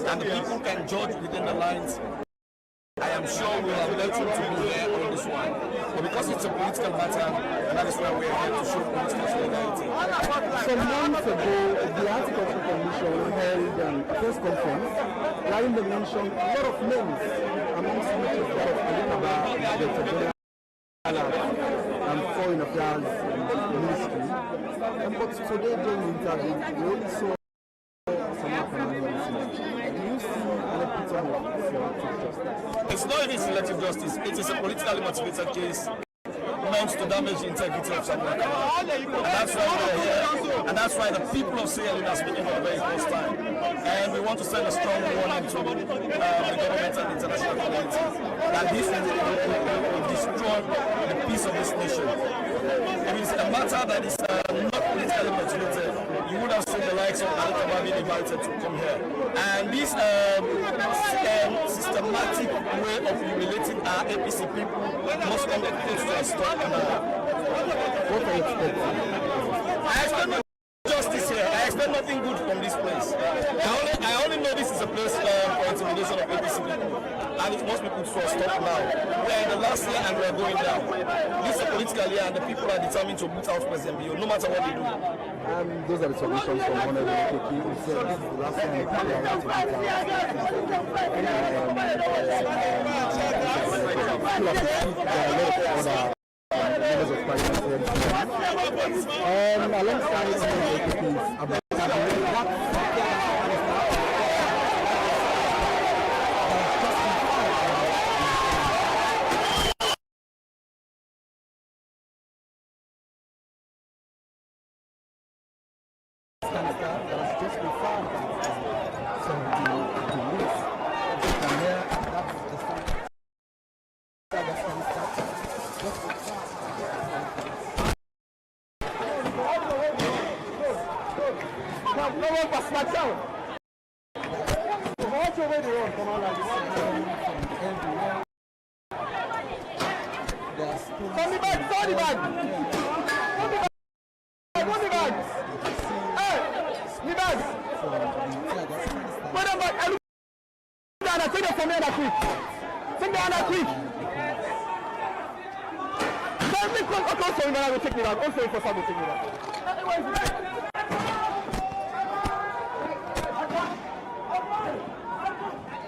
And the people can judge within the lines. I am sure we have left him to be here on this one. But because it's a political matter, that is why we are here to show political solidarity. Some months ago, the Anti-Corruption Commission held a press conference wherein they mentioned a lot of names, amongst which is that of Dr. General and Foreign Affairs Ministry. But today during the interview, we only saw it's not even selective justice, it is a politically motivated case meant to damage the integrity of Samura. And that's why we're here. And that's why the people of Sierra Leone are speaking for the very first time. And we want to send a strong warning to the government and the international community that this will destroy the peace of this nation. If it's a matter that is not politically motivated, you would have seen the likes of Al-Qaeda being invited to come here. And this systematic way of humiliating our APC people must come to a stop. What are you expecting? I expect no justice here. I expect nothing good from this place. I only know this is a place for intimidation of APC people. And it must be put to a stop now. We are in the last year and we are going down. This is a political year and the people are determined to boot out President Bio, no matter what they do. Those are the solutions from one of the KK who said this is the last time we are to boot out. Members of Parliament alongside some of the KKs about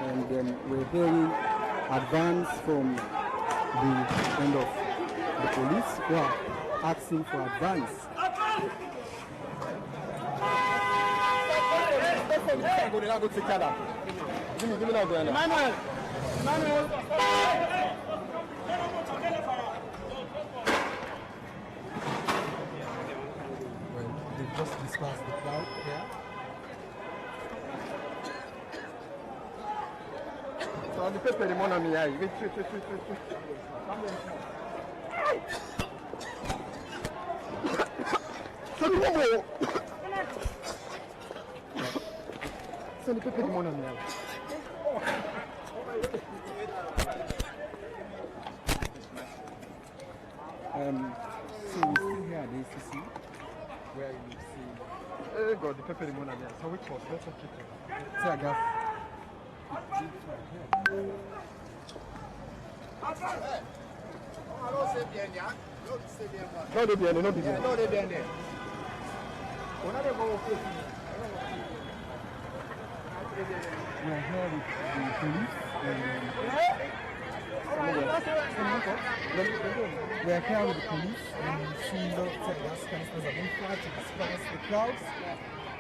and then we're hearing advance from the end of the police who are asking for advance. Emmanuel! Well, they've just dispersed the crowd here. So the paper the money me eye. Wait. So the paper the money me eye. So we're still here at the ACC, where you see. Oh God, the paper the money me eye. So which was? Let's check it. See, I got. No, they bien. We're here with the police. We're here with the police and see lots of gas canisters have been fired to disperse the crowds.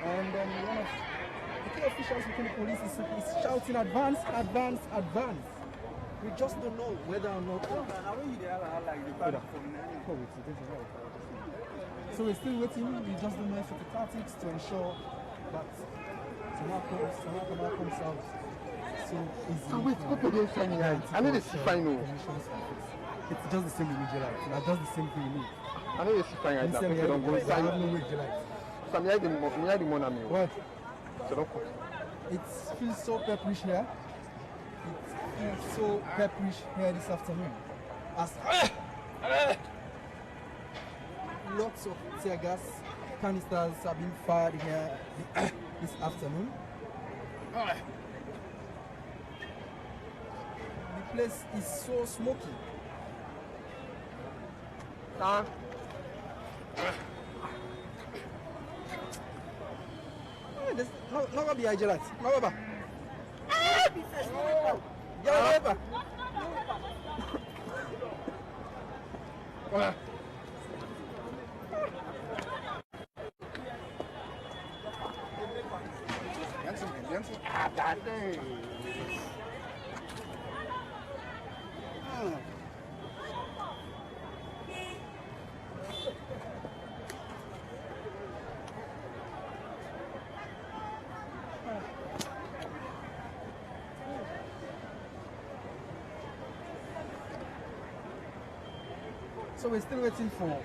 And one of the key officials within the police is shouting, advance. We just don't know whether or not. So we're still waiting. We just don't know if it's tactics to ensure that Samura comes out so easy. Wait, what are they saying here? I need to see final. It's just the same with Nigeria. It's just the same thing we need. I need to see final. I have no way to like. So the money. What? It feels so pepperish here. It's so pepperish here this afternoon. As lots of tear gas canisters have been fired here this afternoon. The place is so smoky. No gonna be Ijelat. No gonna. So we're still waiting for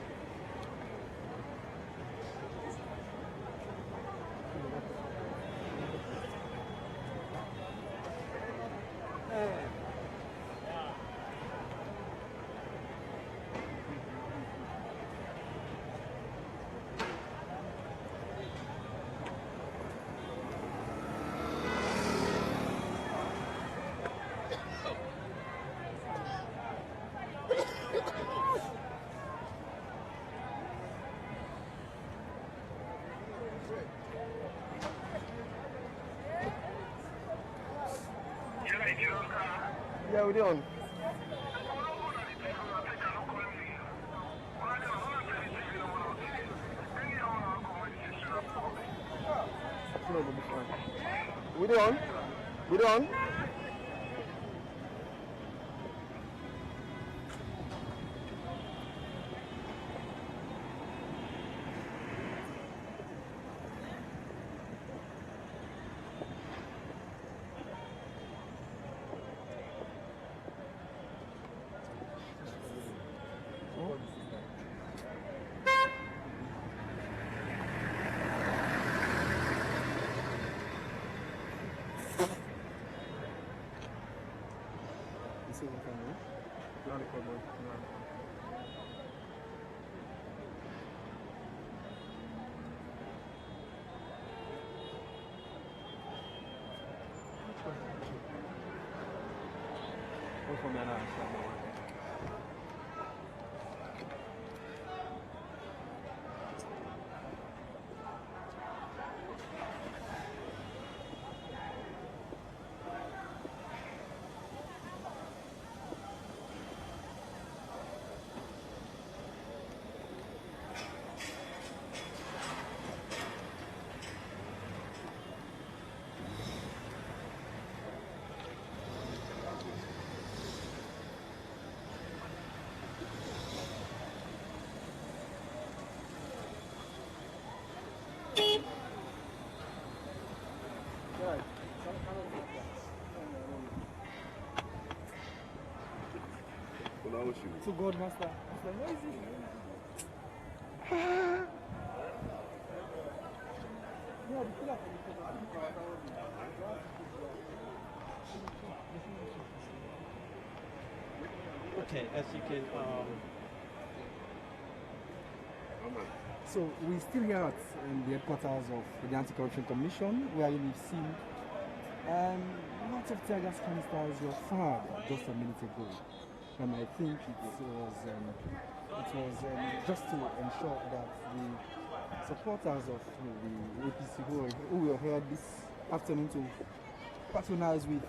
yeah, we're on. We're on. To God, Master. What is it? Okay, as you can. So we're still here at the headquarters of the Anti-Corruption Commission, where you've seen lots of tear gas canisters were fired just a minute ago, and I think it was just to ensure that the supporters of the APC who were here this afternoon to patronize with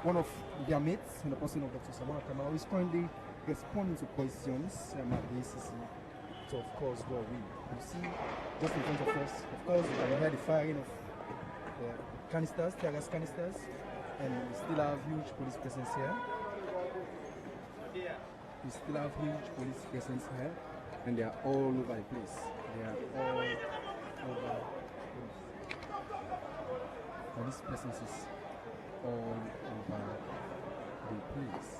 one of their mates in the person of Dr. Samura Kamara, is currently responding to questions at the ACC. So of course, well, you see just in front of us, of course, you can hear the firing of canisters, tear gas canisters, and we still have huge police presence here. We still have huge police presence here, and they are all over the place. They are all over the place. Police presence is all over the place.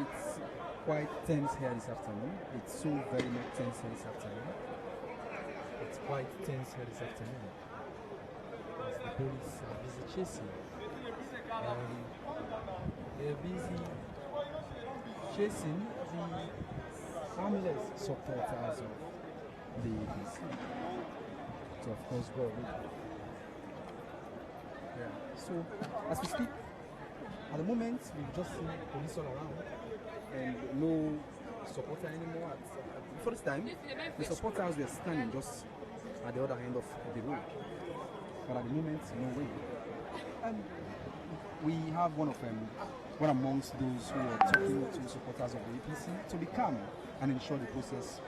It's quite tense here this afternoon. It's so very much tense here this afternoon. It's quite tense here this afternoon. As the police are busy chasing. They're busy chasing the harmless supporters of the APC. So of course go away. Yeah. So as we speak, at the moment we've just seen police all around and no supporter anymore. For this time, the supporters were standing just at the other end of the road. But at the moment, no way. And we have one amongst those who are talking to supporters of the APC to be calm and ensure the process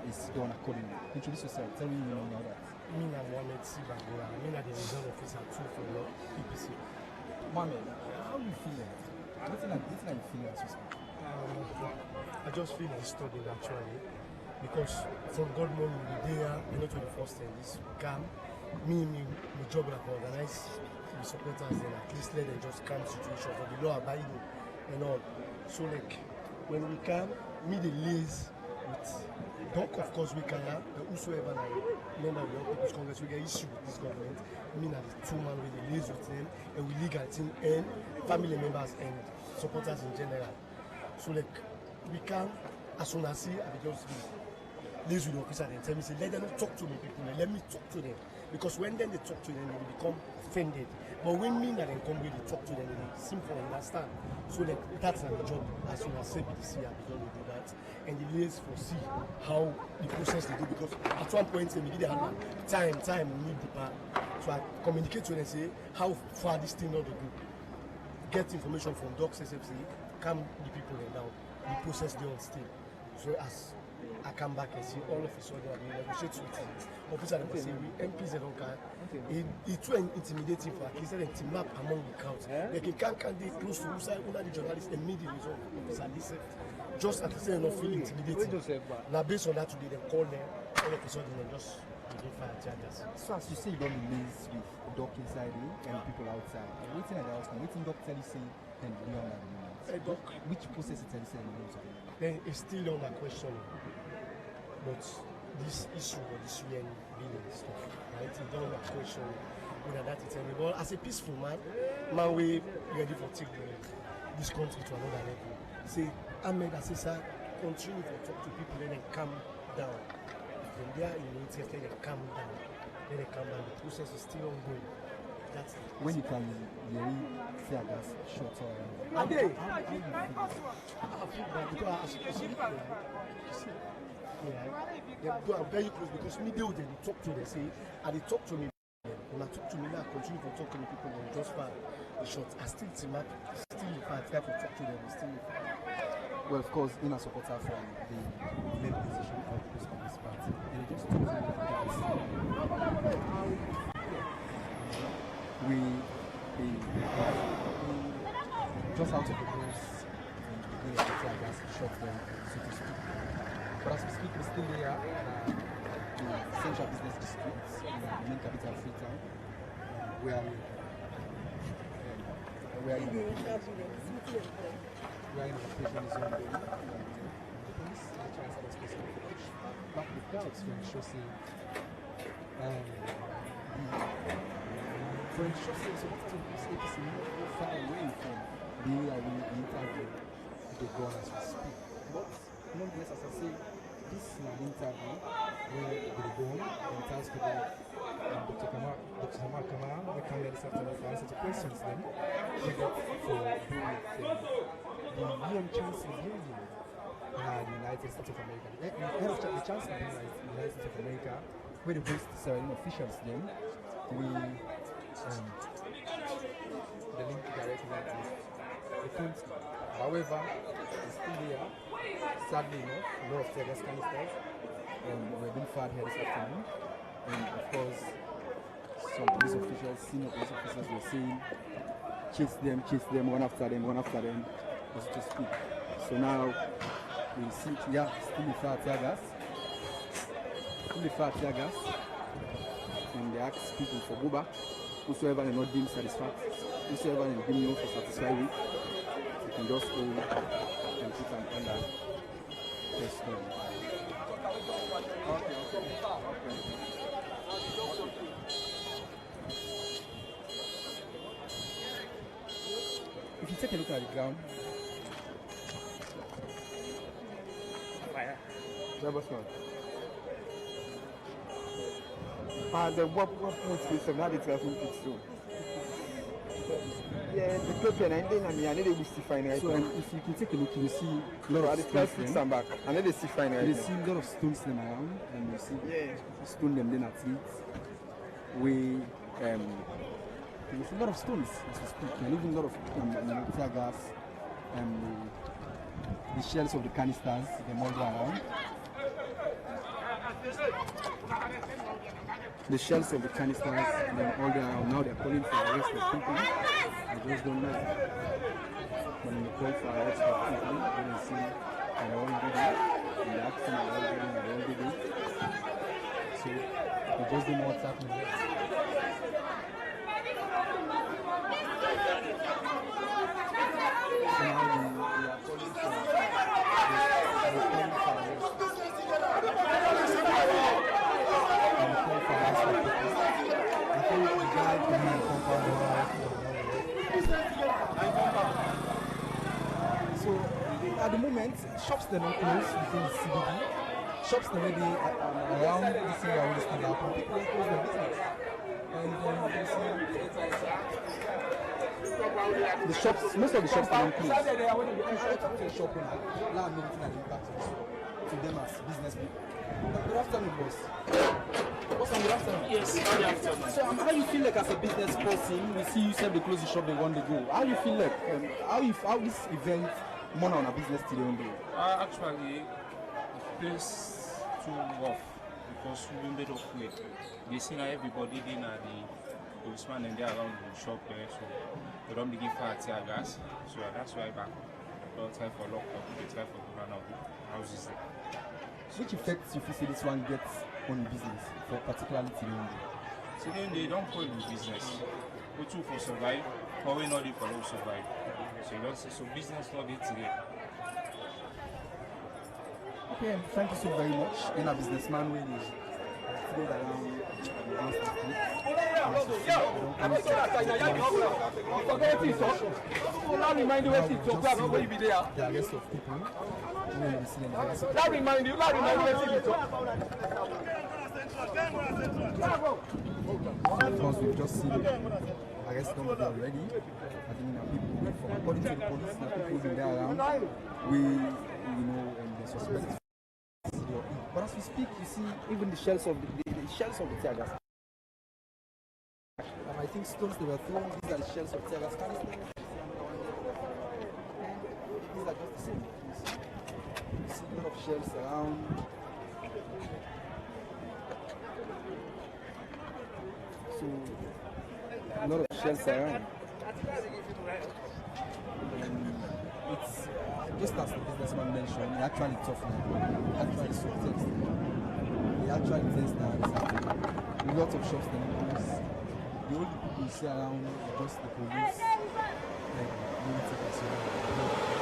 is done accordingly. Introduce yourself. Tell me you know that. Me and Mohamed Sibagura. Me and the regional officer too for the APC. Mohamed, how do you feel? What's like you feel as you speak? I just feel disturbing actually, because from God morning we there, not to the first thing, this calm. Me, my job like organize the supporters and at least let them just calm situation for the law abiding and all. So like when we come, me the liaise with Doc, of course we can have whosoever like member of the People's Congress we get issue with this government. Me and the two man we the liaise with them and we legal team and family members and supporters in general. So like we can, as soon as see, I will just liaise with the officer and tell me, say, let them talk to me people, let me talk to them. Because when then they talk to them, they become offended. But when me that they come with they talk to them, they seem to understand. So like that's our job as soon as CBDC have begun to do that. And the liaise for see how the process they do, because at one point they did time we need the part. So I communicate to them and say how far this thing not to go. Get information from Docs SFC, calm the people down, the process they on still. So as I come back and see all of a sudden we negotiate with him. Officer and say we MPs don't care. It's too intimidating for at least them to map among the crowds. Like you can't be close to who's the journalists and media result. Officer listen. Just at least they not feel intimidating. Now based on that today they call them all of a sudden they just fire charges. So as you say you don't release with Doc inside and people outside. Waiting at the house now, waiting Doc tell you say and beyond that the moment. Which process it tell you say and beyond? Then it's still under question. But this issue of this UN billion stuff, right? It's don't question whether that is any. But as a peaceful man we ready for take this country to another level. Say Ahmed Assisa continue to talk to people and then calm down. From there in the then they calm down. Then they calm down. The process is still ongoing. That's it. When you can really tear gas shot or how do you feel? I feel bad because as you see, yeah, they are very close because me they talk to them, say, and they talk to me. When I talk to me now, I continue to talk to the people and just fire the shots. I still team up, still if I try to talk to them, still. Well, of course, in a supporter from the main position of the People's Congress Party, they just talk to me. We just out of the booth and beginning of the tear gas shot them, so to speak. But as we speak, we're still there in the central business district in the main capital of Freetown, where we we are in an operation zone. The police are trying to space to push back the crowds to ensure say for ensure say so that APC not go far away from the area we interview the gun as we speak. But nonetheless, as I say, this is an interview where the gun tells people Dr. Kamara, we come here this afternoon to answer the questions then we got for the UN Chancellor building in the United States of America. The Chancellor in the United States of America, where the host ceremony officials then, we the link directly to the country. However, it's still there. Sadly enough, a lot of tear-gas canisters were being fired here this afternoon. And of course, some police officials, senior police officers were saying, chase them, one after them, as to speak. So now, we see, yeah, still the fire tear gas. And they ask people for go back. Whosoever is not deemed satisfied, whosoever is deemed not satisfied with, you can just go and put an under test. Okay. If you take a look at the ground, fire. what system now the traffic fix so. Yeah, the clock and then I need to see fine right. So if you can take a look, you see a lot of stones. Fix them back. I need to see fine right. You see a lot of stones them around, and you see stone them then at it. You see a lot of stones as we speak, and even a lot of tear gas, the shells of the canisters, them all go around. The shells of the canisters, them all go around. Now they're calling for arrest of people. I just don't know. When they call for arrest of people, when they see they're all good, the action are all good, so they just don't know what's happening here. So now we are calling for So at the moment, shops are not closed within the CBD. Shops are maybe around this area where this thing happen. People don't close their business. And the shops, most of the shops are not closed. If you talk to a shop owner, allow me to impact to them as business people. Good afternoon, boss. Good afternoon. Yes, good afternoon. So how you feel like as a business person, we see you said they close the shop, they want to go. How you feel like, how this event money on a business today on the actually, the place too rough because we made up with. They see now everybody in the policeman and they around the shop there, so they don't begin fire tear gas. So that's why back. Don't try for lock up, they try for run out the houses there. Which effects you feel this one gets on business, for particularly today? So then they don't call it business. We too for survive, or we not for no survive. So you don't say so business not it today. Okay, thank you so very much. In a businessman way is today around the arrest of people. That remind you Of course, we've just seen arrest number already. I think people, from according to the police, people who've been there around, the suspect. But as we speak, you see even the shells of the tear gas. I think stones they were thrown. These are the shells of tear gas canisters. These are just the same. You see a lot of shells around. So a lot of shells around. It's just as the businessman mentioned, he actually tough now. He actually saw things. He actually thinks that a lot of shops then close. the only people you see around are just the police, like military personnel.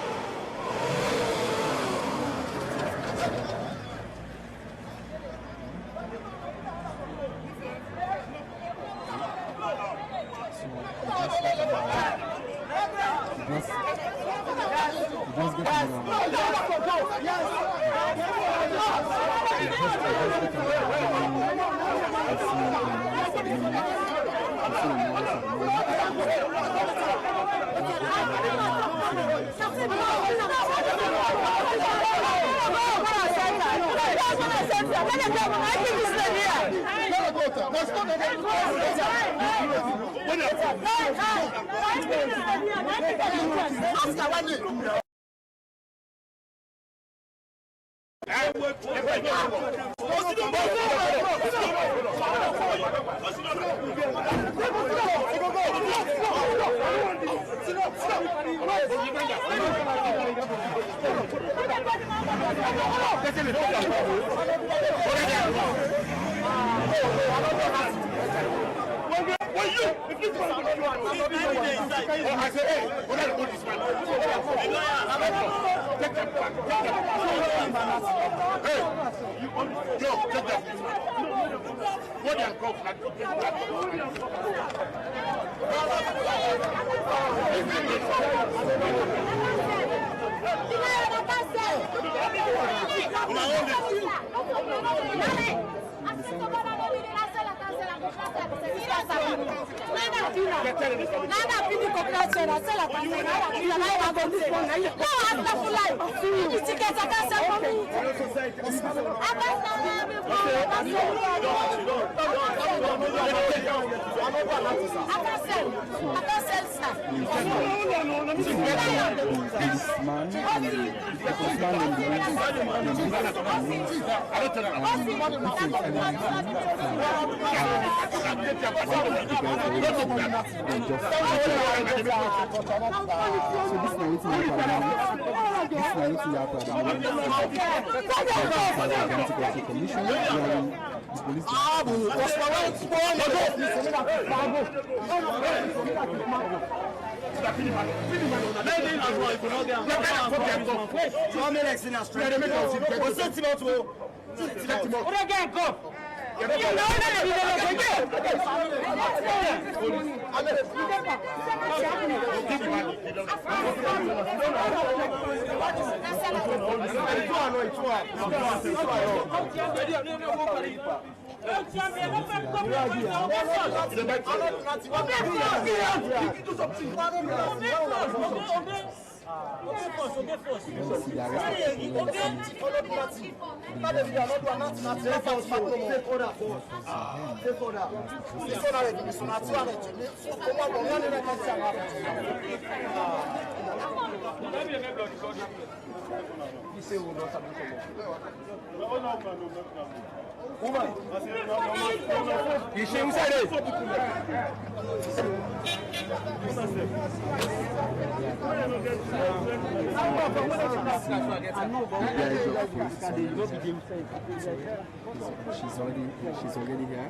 She's already here.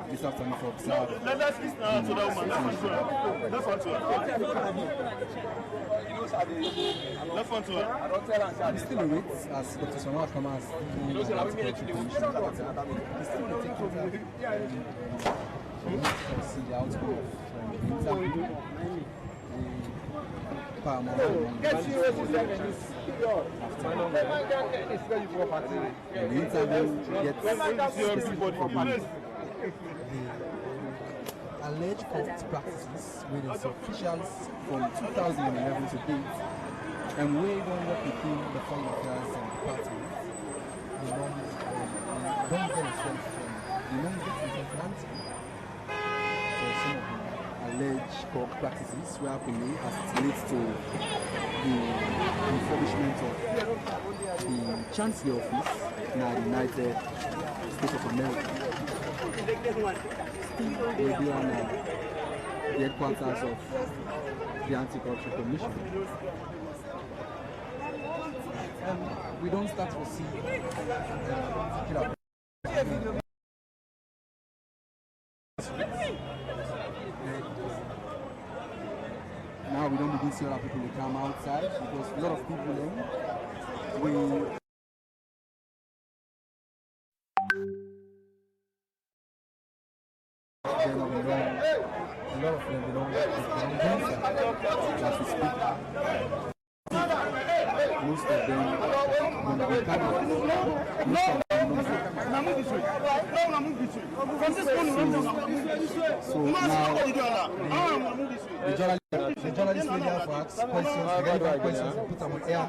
This afternoon for Let's listen to the woman. Left one to her. Left one to her. We still await as Dr. Samura Kamara is see the outcome from the interview. The interview gets alleged corrupt practices with its officials from 2011 to date, and we don't work within the foreign affairs department. They don't get themselves financing for some of the alleged corrupt practices we are happening as it relates to the refurbishment of the Chancellor office in the United States of America. Will be on the headquarters of the Anti-Corruption Commission. We don't start to see see other people they come outside because a lot of people then we a lot of them they don't as we speak. Most of them when they come out, so now the journalists will ask questions, relevant questions, put them on air.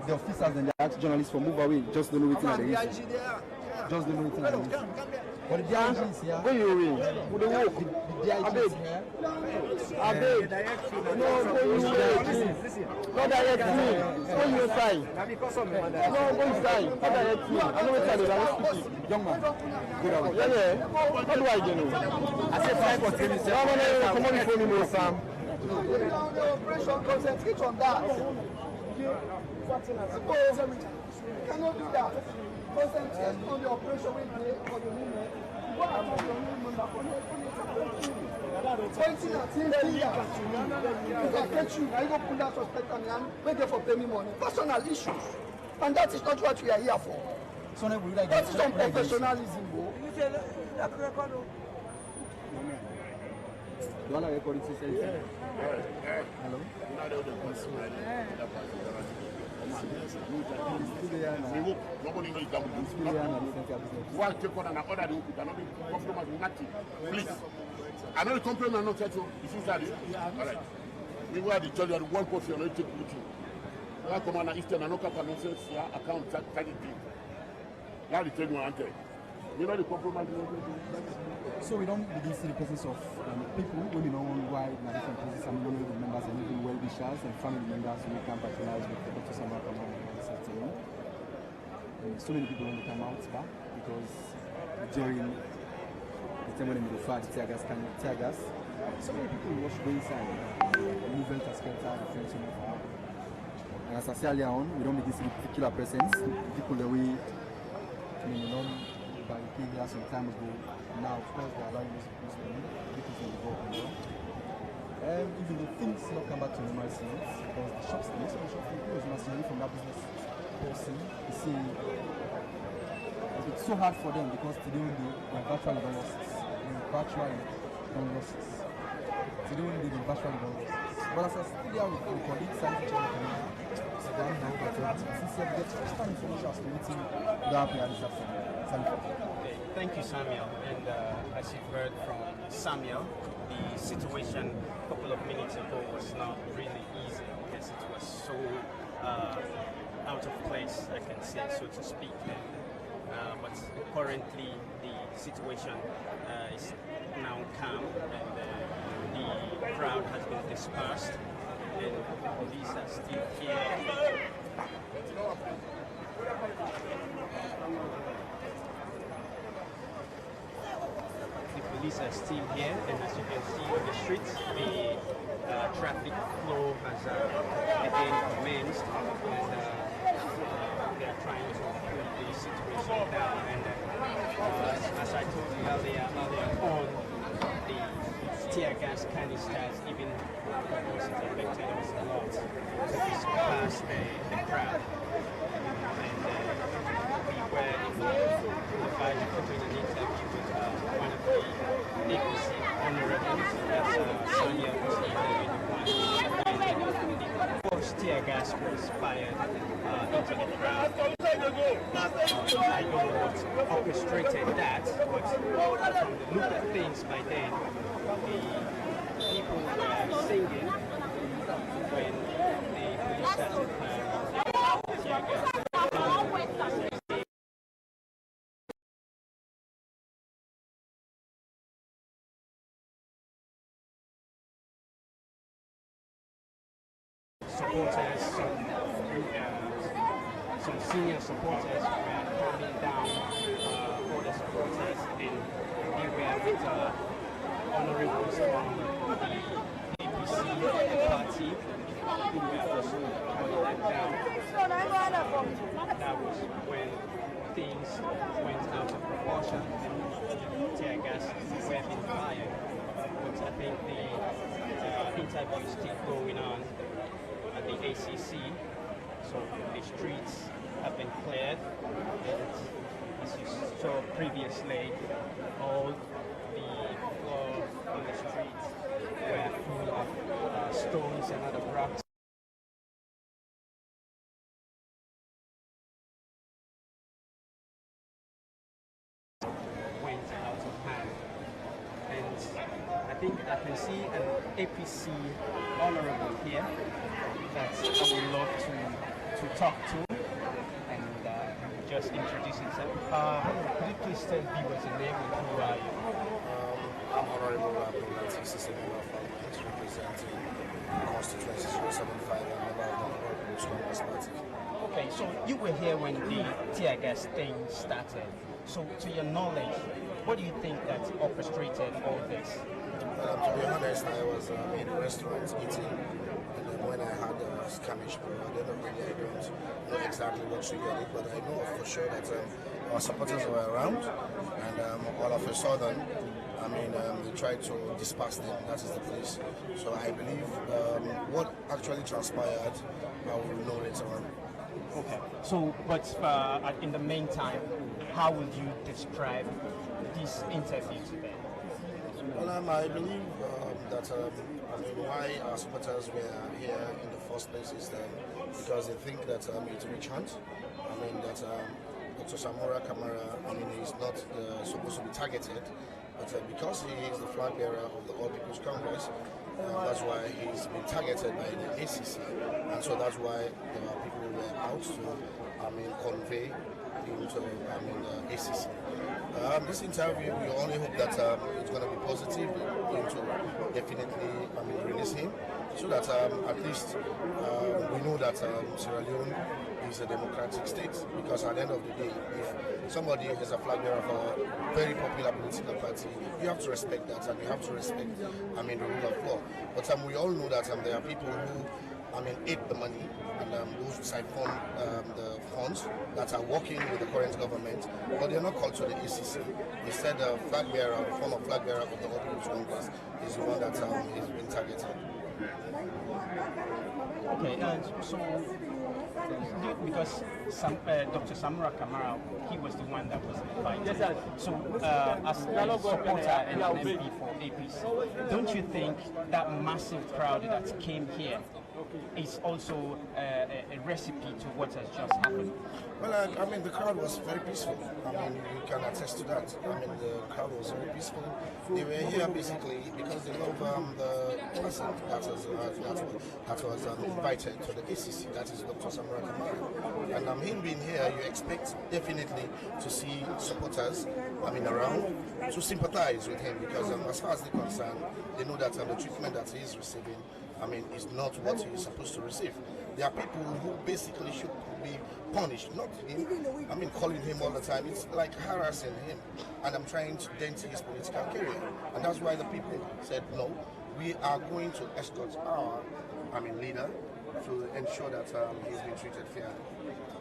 The officers and they ask journalists for move away, just don't know what's in the issue. Just don't know what's in the issue. But the DIG is here. Where you in? The DIG is here. No, go inside. Not direct me. Go inside. No, go inside. Not direct me. I know what's in the issue. Young man. Good out. Yeah. How do I get you? I said 5 or 10 minutes. No, come on for me, Sam. The operation concentrate on that. Cannot do that. Concentrate on the operation for the movement. Pointing at him, if I catch you, I go pull that suspect and I'm waiting for paying me money. Personal issues. And that is not what we are here for. So that is some professionalism, bro. You want to record it? Hello? Please. I know the complaint not set you. Is that it? All right. We were the judge of one person on take with you. I come on Eastern and local nonsense account tag it. Now the trade one you know the compromise. So we don't begin to see the presence of people when we know why in different places and we know the members and even well-wishers and family members who can patronize with Dr. Samura Kamara and afternoon. So many people want to come out back because during the time when they fire the tear gas, so many people rush go inside, movement as skelter, different so much. And as I said earlier on, we don't begin to see particular presence, people that we by Kenya some time ago. Now, of course, they are allowing us to because of the vote. Even the things not come back to normal scenes because the shops, most of the shops will close. Naturally, from that business person, you see, it's so hard for them because today they virtually done losses. Today they virtually done losses. But as I stood there with the colleagues and each other, so they are now since they get first-time information as to meeting the happy at this afternoon. Thank you, Samuel. And as you've heard from Samuel, the situation a couple of minutes ago was not really easy because it was so out of place, I can say, so to speak. But currently, the situation is now calm and the crowd has been dispersed and the police are still here. The police are still here, and as you can see on the streets, the traffic flow has again commenced, and they are trying to cool the situation down. And as I told you earlier on, the tear gas canisters, even because it affected us a lot, to disperse the crowd. And we were invited to do an interview with one of the ACC honorables, that's Sonia, who's the first tear gas was fired into the crowd. I don't know what orchestrated that, but from the look at things by then, the people were singing when the police started firing tear gas. Supporters, some senior supporters were calming down other supporters, and they were with honorables from the APC party who were also calming them down. That was when things went out of proportion and tear gas were being fired. But I think the interview is still going on. the ACC. So the streets have been cleared, and as you saw previously, all the floor on the streets were full of stones and other rocks. Went out of hand, and I think I can see an APC honorable here that I would love to talk to and just introduce himself. Could you please tell viewers your name and who are you? I'm Honorable ACC member from representing constituency 075 and member of the People's Congress Party. Okay, so you were here when the tear gas thing started. So, to your knowledge, what do you think that orchestrated all this? To be honest, I was in a restaurant eating, and then when I had a skirmish, at the end of the day, I don't know exactly what triggered it, but I know for sure that our supporters were around, and all of a sudden, they tried to disperse them. That is the place. So I believe what actually transpired, I will know later on. Okay. So, but in the meantime, how would you describe this interview today? Well, I believe that why our supporters were here in the first place is because they think that it's a witch hunt. That Dr. Samura, Kamara, is not supposed to be targeted, but because he is the flag bearer of the All People's Congress, that's why he's been targeted by the ACC, and so that's why there are people who were out to convey him to the ACC. This interview, we only hope that it's going to be positive, going to definitely release him, so that at least we know that Sierra Leone is a democratic state, because at the end of the day, if somebody is a flag bearer of a very popular political party, you have to respect that, and you have to respect the rule of law. But we all know that there are people who ate the money, and those siphon the funds that are working with the current government, but they're not called to the ACC. Instead, the flag bearer, the former flag bearer of the All People's Congress, is the one that is being targeted. Okay, so because Dr. Samura Kamara, he was the one that was invited. So as a supporter and an MP for APC, don't you think that massive crowd that came here is also a recipe to what has just happened? Well, the crowd was very peaceful. You can attest to that. The crowd was very peaceful. They were here basically because they love the person that was invited to the ACC, that is Dr. Samura Kamara. And him being here, you expect definitely to see supporters around to sympathize with him, because as far as they're concerned, they know that the treatment that he is receiving is not what he is supposed to receive. There are people who basically should be punished, not him. Calling him all the time. It's like harassing him, and I'm trying to dent his political career. And that's why the people said, no, we are going to escort our leader to ensure that he's being treated fairly.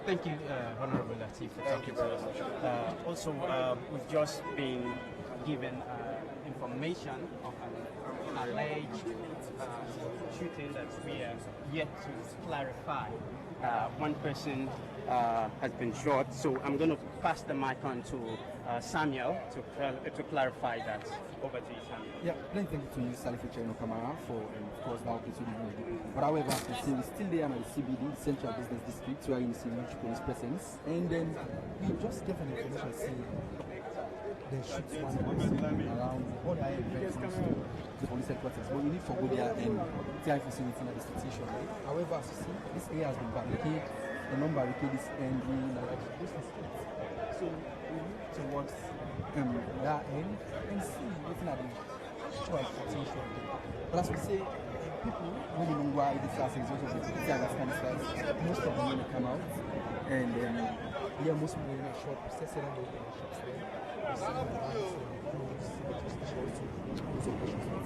Thank you, Honorable Latif, for talking to us. Also, we've just been given information of an alleged shooting that we are yet to clarify. One person has been shot, so I'm going to pass the mic on to Samuel to clarify that. Over to you, Samuel. Yeah, plenty thank you to you, Salifu Kamara, for of course now opportunity with the people. But however, as you see, we're still there at the CBD, the Central Business District, where you see huge police presence. And then we just get an information saying they shoot one person around all the events to the police headquarters. But we need to go there and try to see within the station. However, as you see, this area has been barricaded, the non-barricade is ending like business streets. So we move towards that end and see within the transportation. But as we say, people really know why this as a result of the most of them will come out. And yeah, most people in a shop, processing and open shops there. We see the banks and the clothes, the stores to those operations for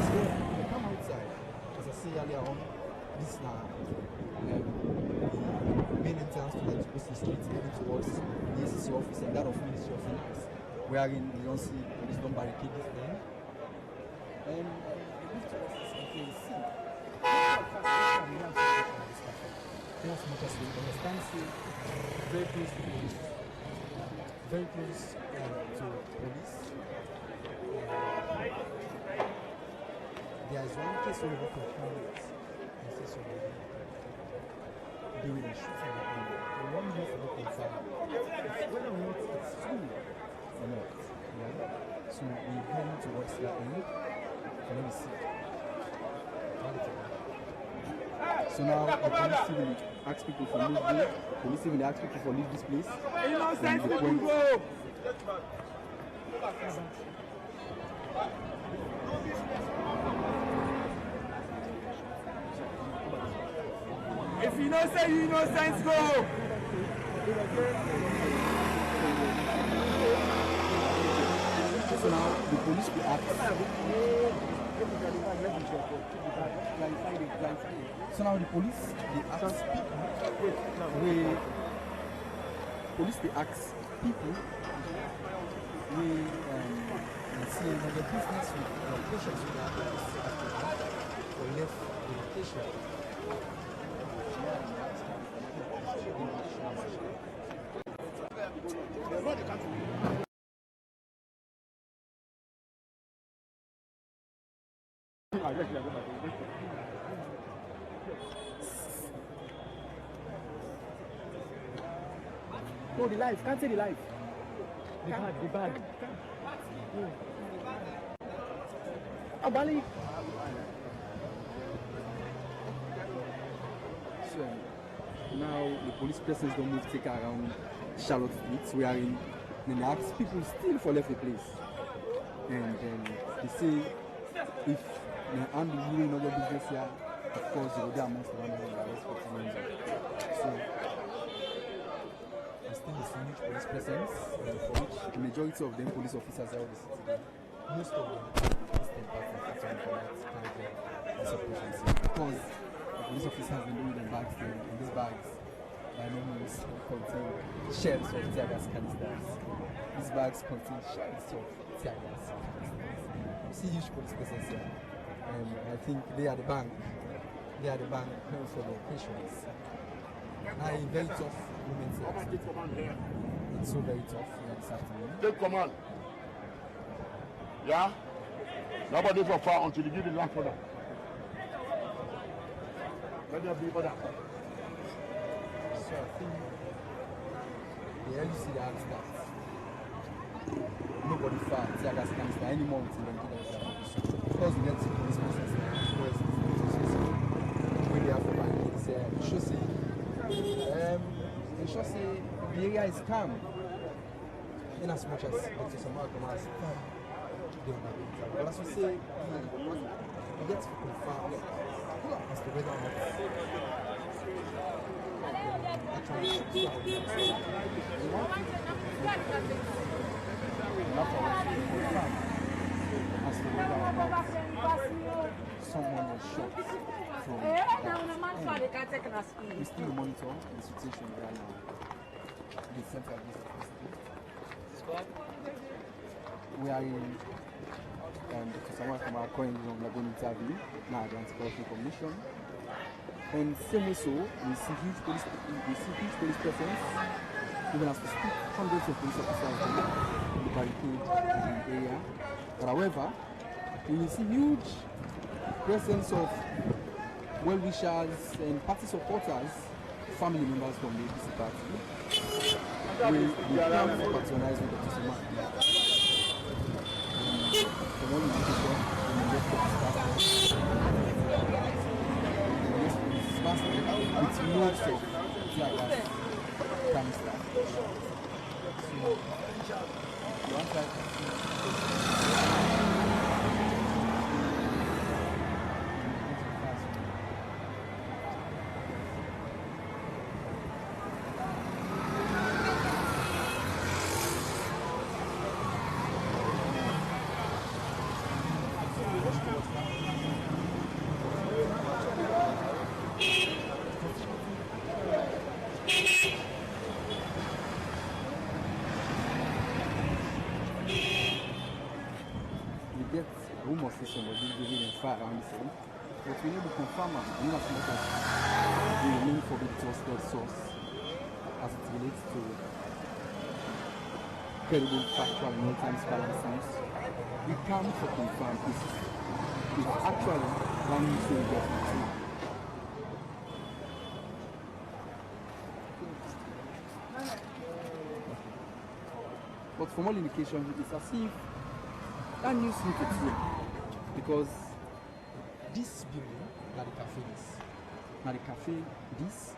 today. They come outside. As I say earlier on, this is now main entrance to the business street heading towards the ACC office and that of Ministry of Finance, wherein we don't see police don't barricade this thing. And we move towards this and see in as much as we understand, very close to police. Very close to police. There is one case where we work with families and say somebody doing a shooting at them. The one here for the confirm whether or not it's true or not. Yeah? So we're heading towards that end. So let me see. So now the police civil ask people to leave there. Police civil ask people to leave this place. And the point. If you don't say you innocent, go! So now the police will ask. So now the police they ask people we see that the business with locations with our for left the location. No, the life. Can't say the life. The bag. Abali. So now the police persons don't move take around Charlotte Street. We are in the ask people still for left the place. And they say if the hand is really not your business here, of course you will be amongst the one who are respecting. So I still see huge police presence, for which the majority of them police officers are of the city. Most of them because the police officers have been doing the bags there, and these bags by no means contain shells of tear gas canisters. These bags contain shells of tear gas canisters. You see huge police presence here, and I think they are the bank. They are the bank for the occasions. Now a very tough moment here. It's so very tough here this afternoon. Take command. Yeah? Nobody for far until you give the last order. Let there be order. So I think the LUC they asked that nobody far tear gas canister anymore until they do that. Because we get to this process when they have to buy it, they should say the area is calm in as much as Dr. Samura Kamara is calm. But as we say, we get to confirm as to whether or not actually as to whether or not someone was shot from we still monitor the situation right now. The central district. We are in Dr. Samura Kamara currently on Lagoon interview now at the Anti-Corruption Commission. And same also, we see huge police presence. Even as we speak, hundreds of police officers in the barricade in the area. But however, we see huge presence of well-wishers and party supporters, family members from the ACC party. We come to patronize with Dr. Samura. The one indication in the left of his passport. With loads of tear gas canister. So, one side rumors is somebody giving a fire around the city. but we need to confirm them in as much as we remain forbidden to trusted source as it relates to credible, factual, and all-times balances. We can't confirm if actually one needs to get into. But from all indications, it's as if that news need to true, because this building, now the cafe is, now the cafe, this,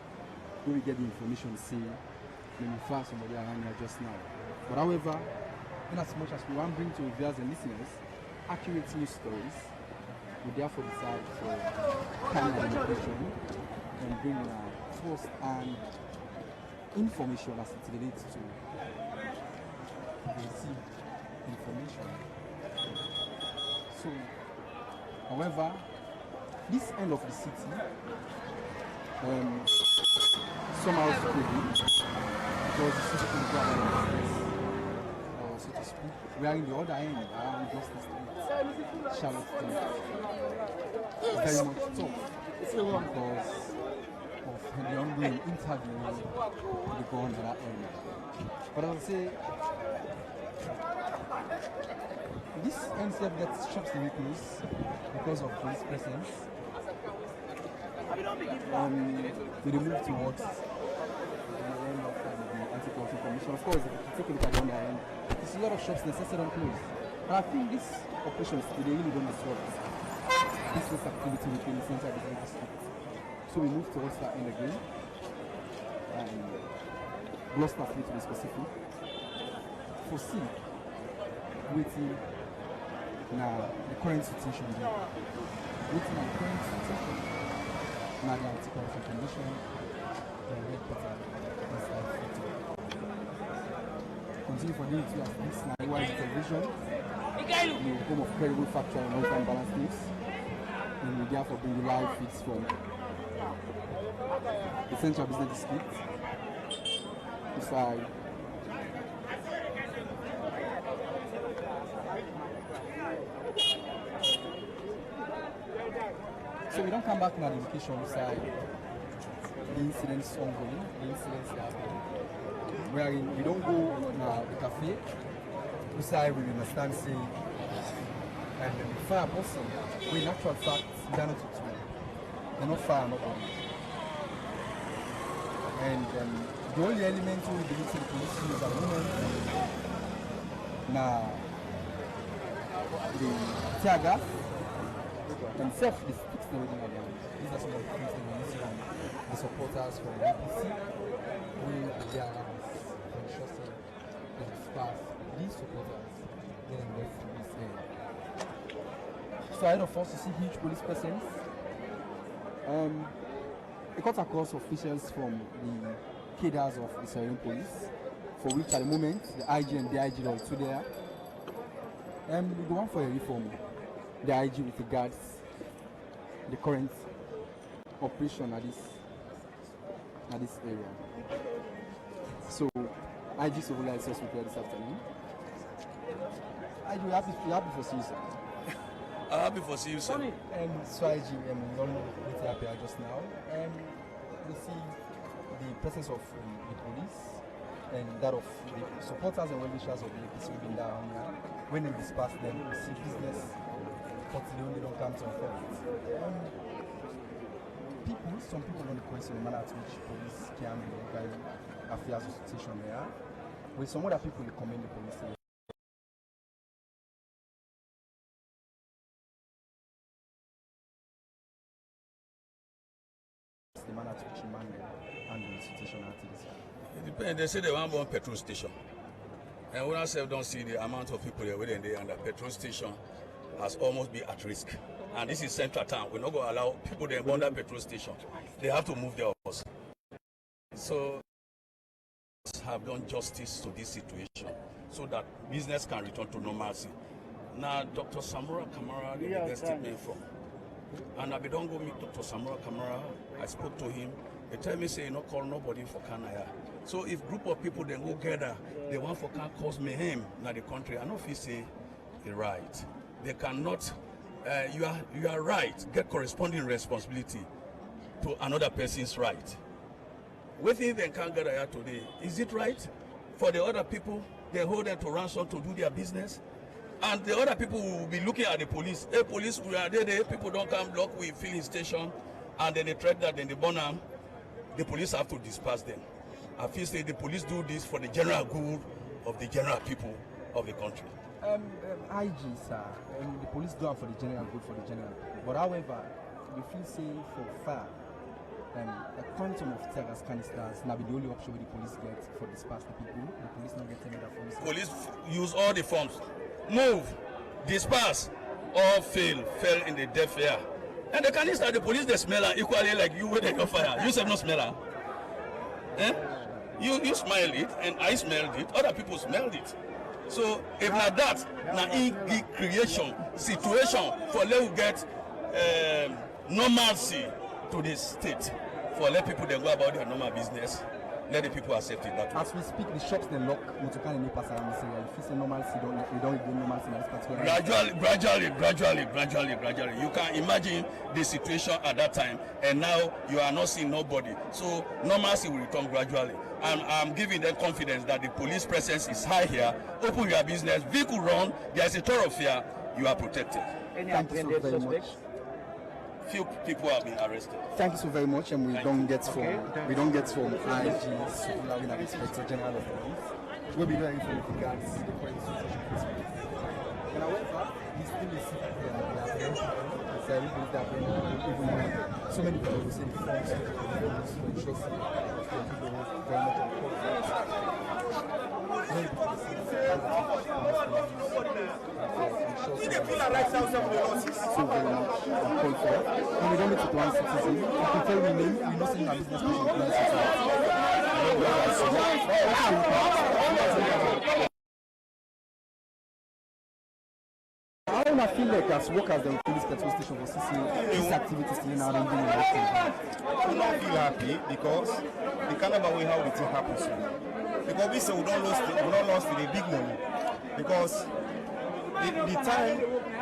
where we get the information, say, maybe far somebody around here just now. But however, in as much as we want to bring to viewers and listeners accurate news stories, we therefore decide for kind of information and bring first-hand information as it relates to receive information. So, however, this end of the city somehow struggling because the city can go about so to speak. We are in the other end around Justice Street, Charlotte Street. Very much tough because of the ongoing interview they go on to that end. But I would say this NCF gets shops in weakness because of police presence. We move towards the end of the anti-corruption commission. Of course, if you take a look at the other end, there's a lot of shops necessary and closed. And I think these operations today really don't disrupt business activity within the central business district. So we move towards that end again. Gloucester Street to be specific. Foresee waiting now the current situation there. Waiting at the current situation. Now the anti-corruption commission, the red button inside photo. Continue for doing it as this now wide television, the home of credible, factual and long-time balance news. And we therefore bring the live feeds from the central business district. Beside so we don't come back now the education side. The incidents ongoing, the incidents happening. Wherein we don't go now the cafe. Beside we understand say and the fire person, we in actual fact they're not to they're not fire nobody. And the only element we believe in the police is at the moment now the tear gas and self-destruct the wedding again. These are some of the things that we see from the supporters from the APC. We are ensuring that disperse these supporters getting left from this area. So ahead of us, you see huge police presence. It cut across officials from the cadres of the Syrian police, for which at the moment the IG and the IG are also there. We go on for a reform. The IG with regards the current operation at this area. So IG Sovola is just prepared this afternoon. IG, we're happy for seeing you, sir. I'm happy for seeing you, sir. So IG, we all know what happened just now. We see the presence of the police and that of the supporters and well-wishers of the APC within that area. When they disperse them, we see business, but they don't come to a point. Some people don't question the manner at which police can be carrying affairs of situation there. With some other people, they commend the police. The manner at which man handle the situation at this. It depends. They say they want one petrol station. And when I say don't see the amount of people there within there, and the petrol station has almost been at risk. And this is central town. We're not going to allow people there on that petrol station. They have to move their horse. So have done justice to this situation so that business can return to normalcy. Now, Dr. Samura Kamara, the biggest statement from. And I don't go meet Dr. Samura Kamara. I spoke to him. They tell me, say, not call nobody for Kanaya. So if group of people then go gather, they want for can cause mayhem in the country, I don't feel say the right. They cannot you are right, get corresponding responsibility to another person's right. Within the Kangara here today, is it right for the other people, they hold them to ransom to do their business? And the other people will be looking at the police. Hey, police, we are there, people don't come block, we filling station, and then they threat that, then they burn them. The police have to disperse them. I feel say the police do this for the general good of the general people of the country. IG, sir, the police do it for the general good for the general people. But however, you feel say for far, a quantum of tear gas canisters now be the only option where the police get for disperse the people. The police not get any other forms. Police use all the forms. Move, disperse, or fail in the deaf air. And the canister, the police, they smell her equally like you when they go fire. You have no smell her. Eh? You smelled it, and I smelled it, other people smelled it. So if not that, now creation, situation for let you get normalcy to this state, for let people they go about their normal business, let the people accept it that way. As we speak, the shops they lock, Mutukan and pass around the area. If you say normalcy, we don't get normalcy in this particular gradually. You can imagine the situation at that time, and now you are not seeing nobody. So normalcy will return gradually. And I'm giving them confidence that the police presence is high here. Open your business, vehicle run, there is a thoroughfare, you are protected. Thank you so very much. Few people have been arrested. Thank you so very much, and we don't get from IG Samura, we have Inspector General of Police. We'll be very for regards the current situation. And however, we still is so we believe that even so many people will say the forms to ensure people very much on and we don't need to plan citizen. You can tell me name, we know saying our business person plan citizen. I don't feel like as workers in police petrol station for CC this activity still in our own doing. We don't feel happy because the kind of way how the thing happens. Because we say we don't lose the big money. Because the time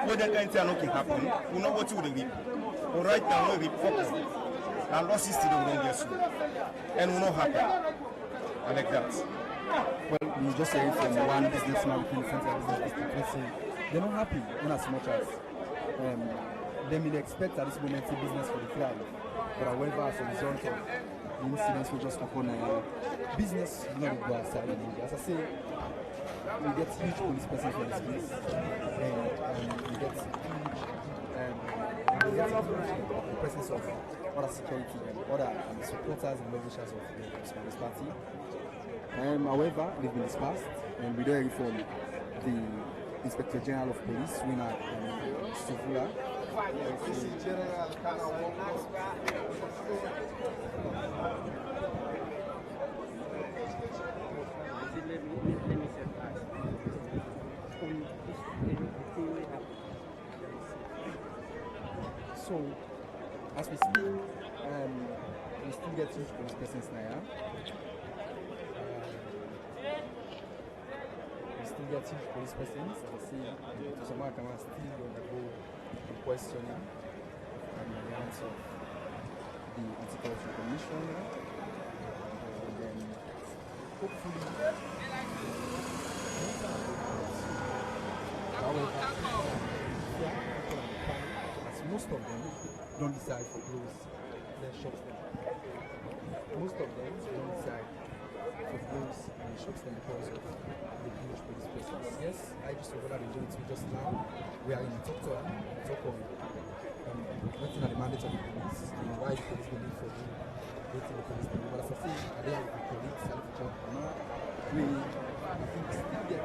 when that kind of thing can happen, we know what you will do. But right now we focus. And losses still we don't get so. And we're not happy. I like that. Well, we just say from one businessman within the center business district, they're not happy in as much as they may expect at this moment a business for the thrive. But however, as a result of the incidents we just happen, business do not go outside. As I say, we get huge police presence for this place, and we get the presence of other security and other supporters and officials of this party. However, they've been dispersed, and we don't reform the Inspector General of Police, winner Samura. So, as we speak, we still get huge police presence now. Still get huge police presence. I see Samura Kamara still undergo the questioning and the answer of the Anti-Corruption Commission. And then hopefully, however, as most of them don't decide to close their shops. Most of them don't decide to close their shops because of the huge police presence. Yes, I just over that we just now. We are in the talk on waiting at the mandate of the police, and why the police will need for them waiting the police. But as I say, at the end of the police, we I think still get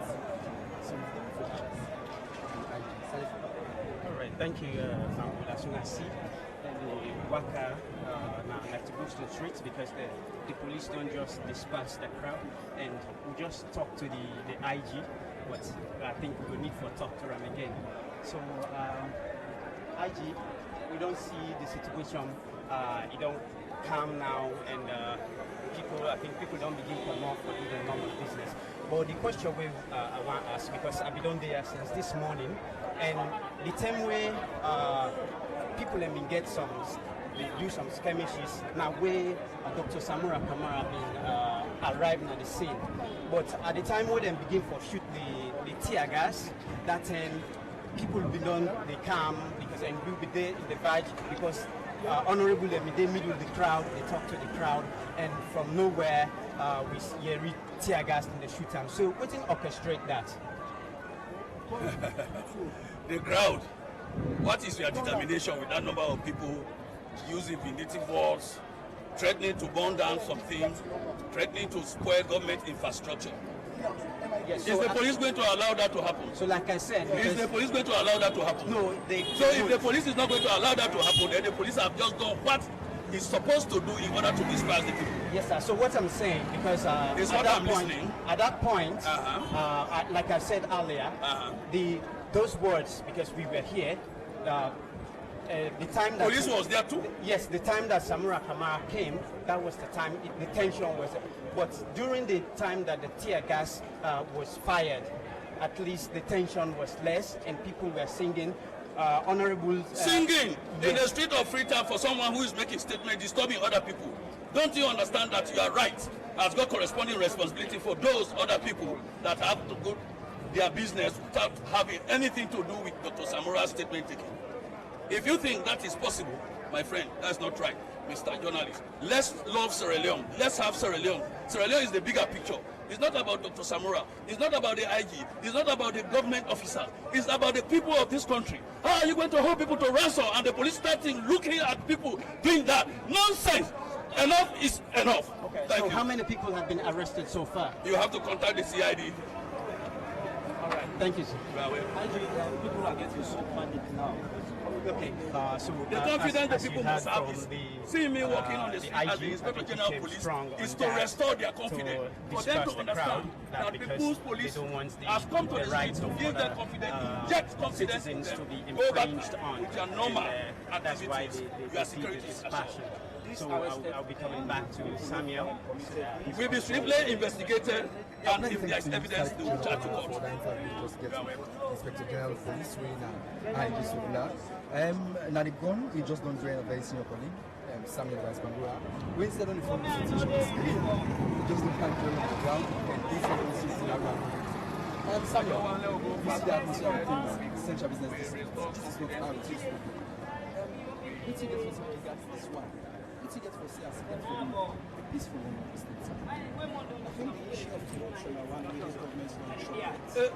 some of the officials. Alright, thank you, as you can see, the worker now like to go to the streets because the police don't just disperse the crowd, and we just talk to the IG, but I think we need to talk to them again. So, IG, we don't see the situation, it don't calm now, and I think people don't begin to come off for doing normal business. But the question I want to ask, because I've been on there since this morning, And the time where people have been get some, they do some skirmishes. Now where Dr. Samura Kamara been arriving at the scene. But at the time when they begin for shoot the tear gas, that people be done, they calm because and we be there in the badge because honorable they middle of the crowd, they talk to the crowd, and from nowhere we hear tear gas in the shoot time. So what can orchestrate that? The crowd. What is your determination with that number of people using vindictive words, threatening to burn down something, threatening to spoil government infrastructure? Yes, Is the police going to allow that to happen? So like I said, is the police going to allow that to happen? No, so if the police is not going to allow that to happen, then the police have just done what is supposed to do in order to disperse the people. Yes, sir. So what I'm saying, because at that point, like I said earlier, those words, because we were here, the time that police was there too. Yes, the time that Samura Kamara came, that was the time the tension was. But during the time that the tear gas was fired, at least the tension was less, and people were singing. Honorable singing in the street of Freetown for someone who is making statements disturbing other people. Don't you understand that you are right? Has got corresponding responsibility for those other people that have to go their business without having anything to do with Dr. Samura's statement taking. If you think that is possible, my friend, that's not right, Mr. Journalist. Let's love Sierra Leone. Let's have Sierra Leone. Sierra Leone is the bigger picture. It's not about Dr. Samura. It's not about the IG. It's not about the government officer. It's about the people of this country. How are you going to hold people to ransom and the police starting looking at people doing that? Nonsense. Enough is enough. Okay. So how many people have been arrested so far? You have to contact the CID. All right. Thank you, sir. People are getting so panicked now. Okay, so the confidence as the people you must have is seeing me walking on the street as the Inspector General of Police is to restore their confidence. For them to understand that people's police has come to the street to give them confidence, inject confidence in them, go back with your normal activities, your security passion. So I'll be coming back to Samuel. Will be strictly investigated, and if there is evidence, they will charge to court. Inspector General of Police, now the gun, we just don't join a very senior colleague, Samuel Samura. We instead on the phone situation is clean. We just don't find join on the ground and they said we see it around. Samuel, we see the atmosphere of things, essential business district. This is not how it used to be. What you get for something like this one? What you get for CS, get for the peaceful one of the states. I think the issue of corruption are one of those governments don't show it.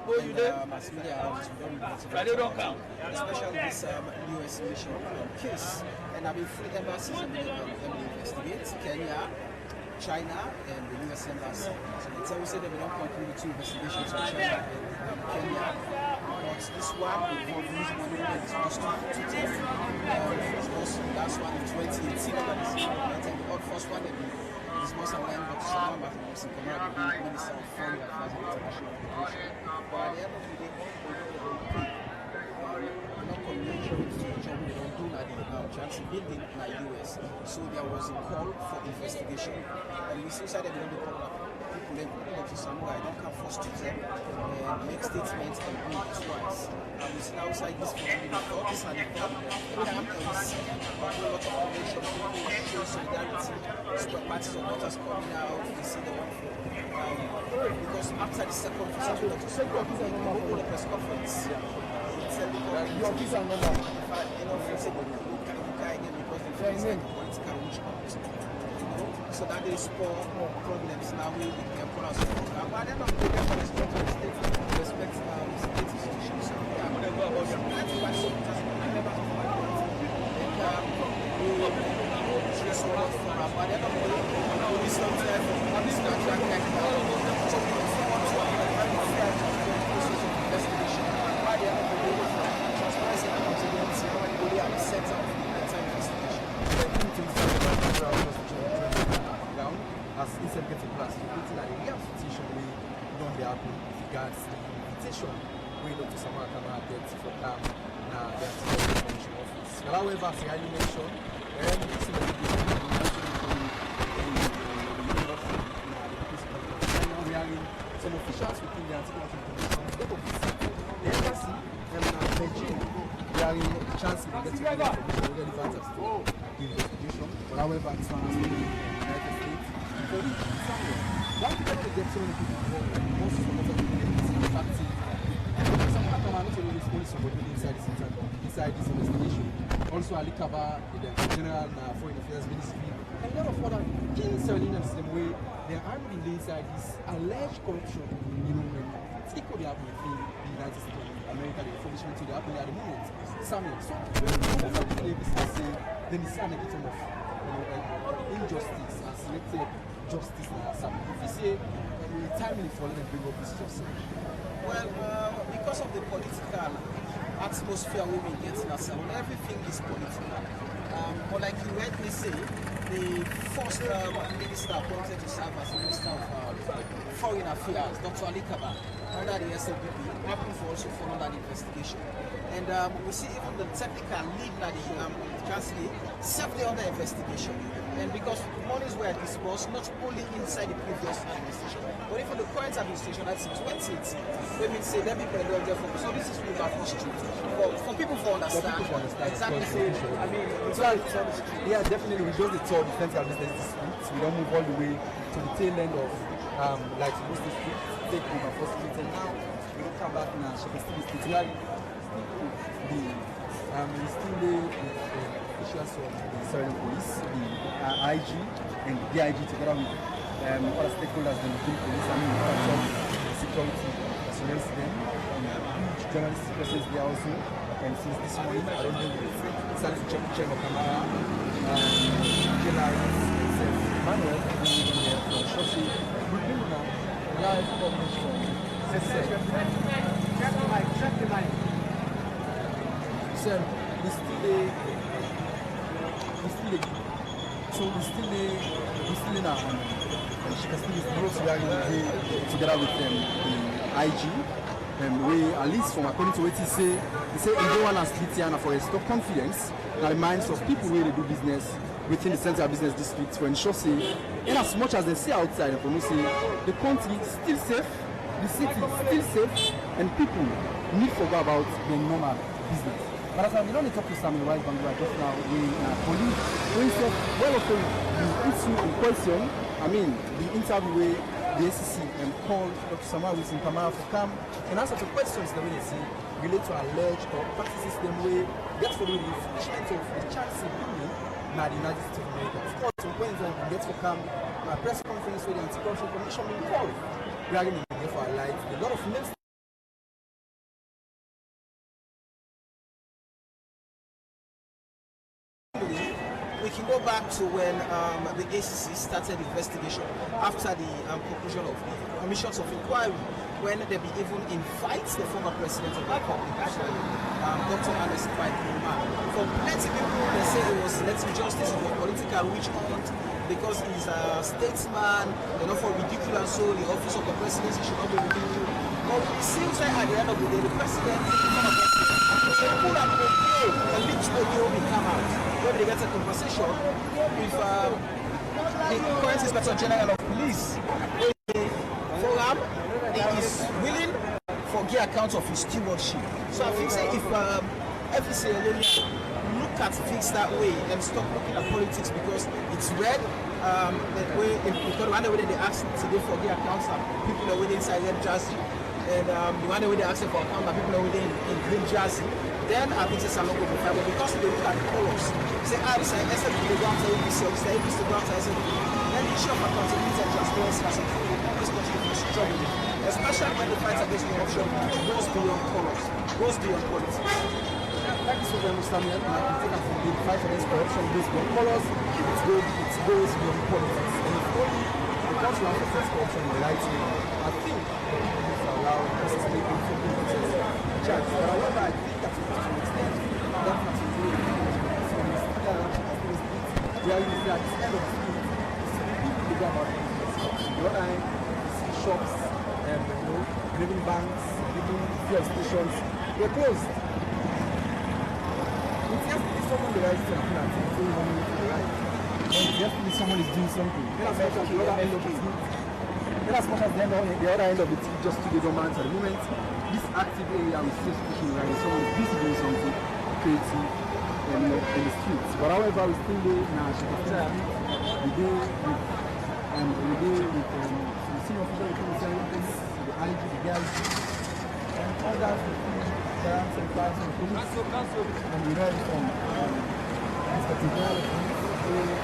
Mass media are very important. Especially this US mission case. And I've been three embassies and they investigate Kenya, China, and the US embassy. So they tell us that we don't conclude two investigations on China and Kenya. But this one involved using money that is supposed to take. That's one in 2018. And then the first one that is most of them, but someone back in Kamara, the Minister of Foreign Affairs and International Cooperation. But at the end of the day, we're not communicating to each other. We don't do that in Jackson building in the US. So there was a call for investigation. And we still said that we don't be called up. People like Samura, I don't come first to them and make statements and do it twice. And we sit outside this forum, we thought this and that. Every time we see a whole lot of information, people show solidarity, super parties of daughters coming out, we see the one for because after the second visit to Dr. Samura, we hold a press conference. We tell the government, because they face like political witchcraft. So that they spur problems now we can put us on. But then I'm going to respect the state, respect state institutions. So yeah, I'm going to go about it. That's why so just remember to my point. And we just work for our body. I'm going to do something. I'm just not trying to get out of it. So we want to have a very fair process of investigation. By the end of the day, transparency and accountability, everybody have a set of investigation. As instead of getting class, putting a real situation where don't be happen with regards to the invitation where Dr. Samura Kamara gets for come now the commission office. But however, as I mentioned, some officials within the anti-corruption commission, the embassy, regarding the chance to get to the information relevant as to the investigation. But however, this one has been in the United States. For which Samuel, why do you get so many people involved? Most of them are active. Samura Kamara not only only somebody inside this investigation. Also Ali Kaba, the General Foreign Affairs Ministry, and a lot of other key civilians the way they are in the inside this alleged corruption, equally happening in the United States of America, the information to the happening at the moment. Samuel, so when the ABCC say then it's an victim of injustice and selected justice now. Samuel, if you say timely for them to bring up this justice. Well, because of the political atmosphere we've been getting ourselves, everything is political. But like you rightly say, the first minister appointed to serve as Minister of Foreign Affairs, Dr. Ali Kaba, under the SLPP, happened to also fall under the investigation. And we see even the technical lead that the chancellor served under investigation. And because monies were disbursed not only inside the previous administration, but even the current administration, that's in 2018, we mean say let me pay the for. So this is really about history. For people to understand. Exactly. So, I mean, it's all yeah, definitely. We just the tour the central business districts. We don't move all the way to the tail end of like supposed to take over first street, and now we don't come back now. So we still like we still the officials of the Syrian police, the IG and the DIG together with other stakeholders in the police. I mean, security surrounds them. Huge journalistic presence there also. And since this morning, I don't know, it's started to check of Kamara, Manuel, from Shoshi. We've been now live coverage from check the mic. So, we still in our she can still together with the IG. We at least from according to what he say everyone has Litiana for restore confidence in the minds of people where they do business within the central business district to ensure say, in as much as they say outside and for say the country is still safe, the city is still safe, and people need to go about their normal business. But as we don't talk to Samuel Wise Bangura just now, we colleague when said well of the issue in question, I mean the interview where the ACC called Dr. Samura in Kamara to come and answer to questions that we see relate to alleged or practices them way get for the refreshment of the chance of union in the United States of America. Of course, on Wednesday we get to come a press conference with the Anti-Corruption Commission involved. We are going to be for our lives. A lot of names. We can go back to when the ACC started investigation after the conclusion of the commissions of inquiry, when they be even invite the former president of the Republic, Dr. Kamara. For plenty people, they say it was selective justice, it was political witch hunt because he's a statesman, for ridiculous, so the office of the presidency should not be ridiculous. But it seems like at the end of the day, the president, pull up a leaked audio will come out. Where they get a conversation with the current Inspector General of Police. Forum, he is willing for give account of his stewardship. So I think say if every Sierra look at things that way and stop looking at politics because it's red, the way they ask today for give accounts that people are within inside red jersey, and the one way they ask for account that people are within in green jersey. Then I think it's a local profile, but because they look at the colors, say, it's an SLP, they go after ABC, or say, ABC, they go after SLP. Then the issue of accountability and transparency has this country is struggling, especially when the fight against corruption goes beyond colors, goes beyond politics. Thank you so very much, Samuel. I can take from the fight against corruption goes beyond colors, it goes beyond politics. And if only the country has to face corruption in the right way, I think the people need to allow us to make it for the chance. But however, I think that reality at the end of the day, people go about the other end, shops, living banks, living fuel stations, they're closed. It's just to be someone the right thing and doing something to the right. It's just to be someone is doing something. Then as much as the other end of the team, then as much as the other end of the team just to the dormant at the moment, this active area with still pushing around, someone is busy doing something. security in the streets. But however, we still do now. We do with the senior official police, the IG, the girls, and others and class and police. And we heard from Inspector General of Police.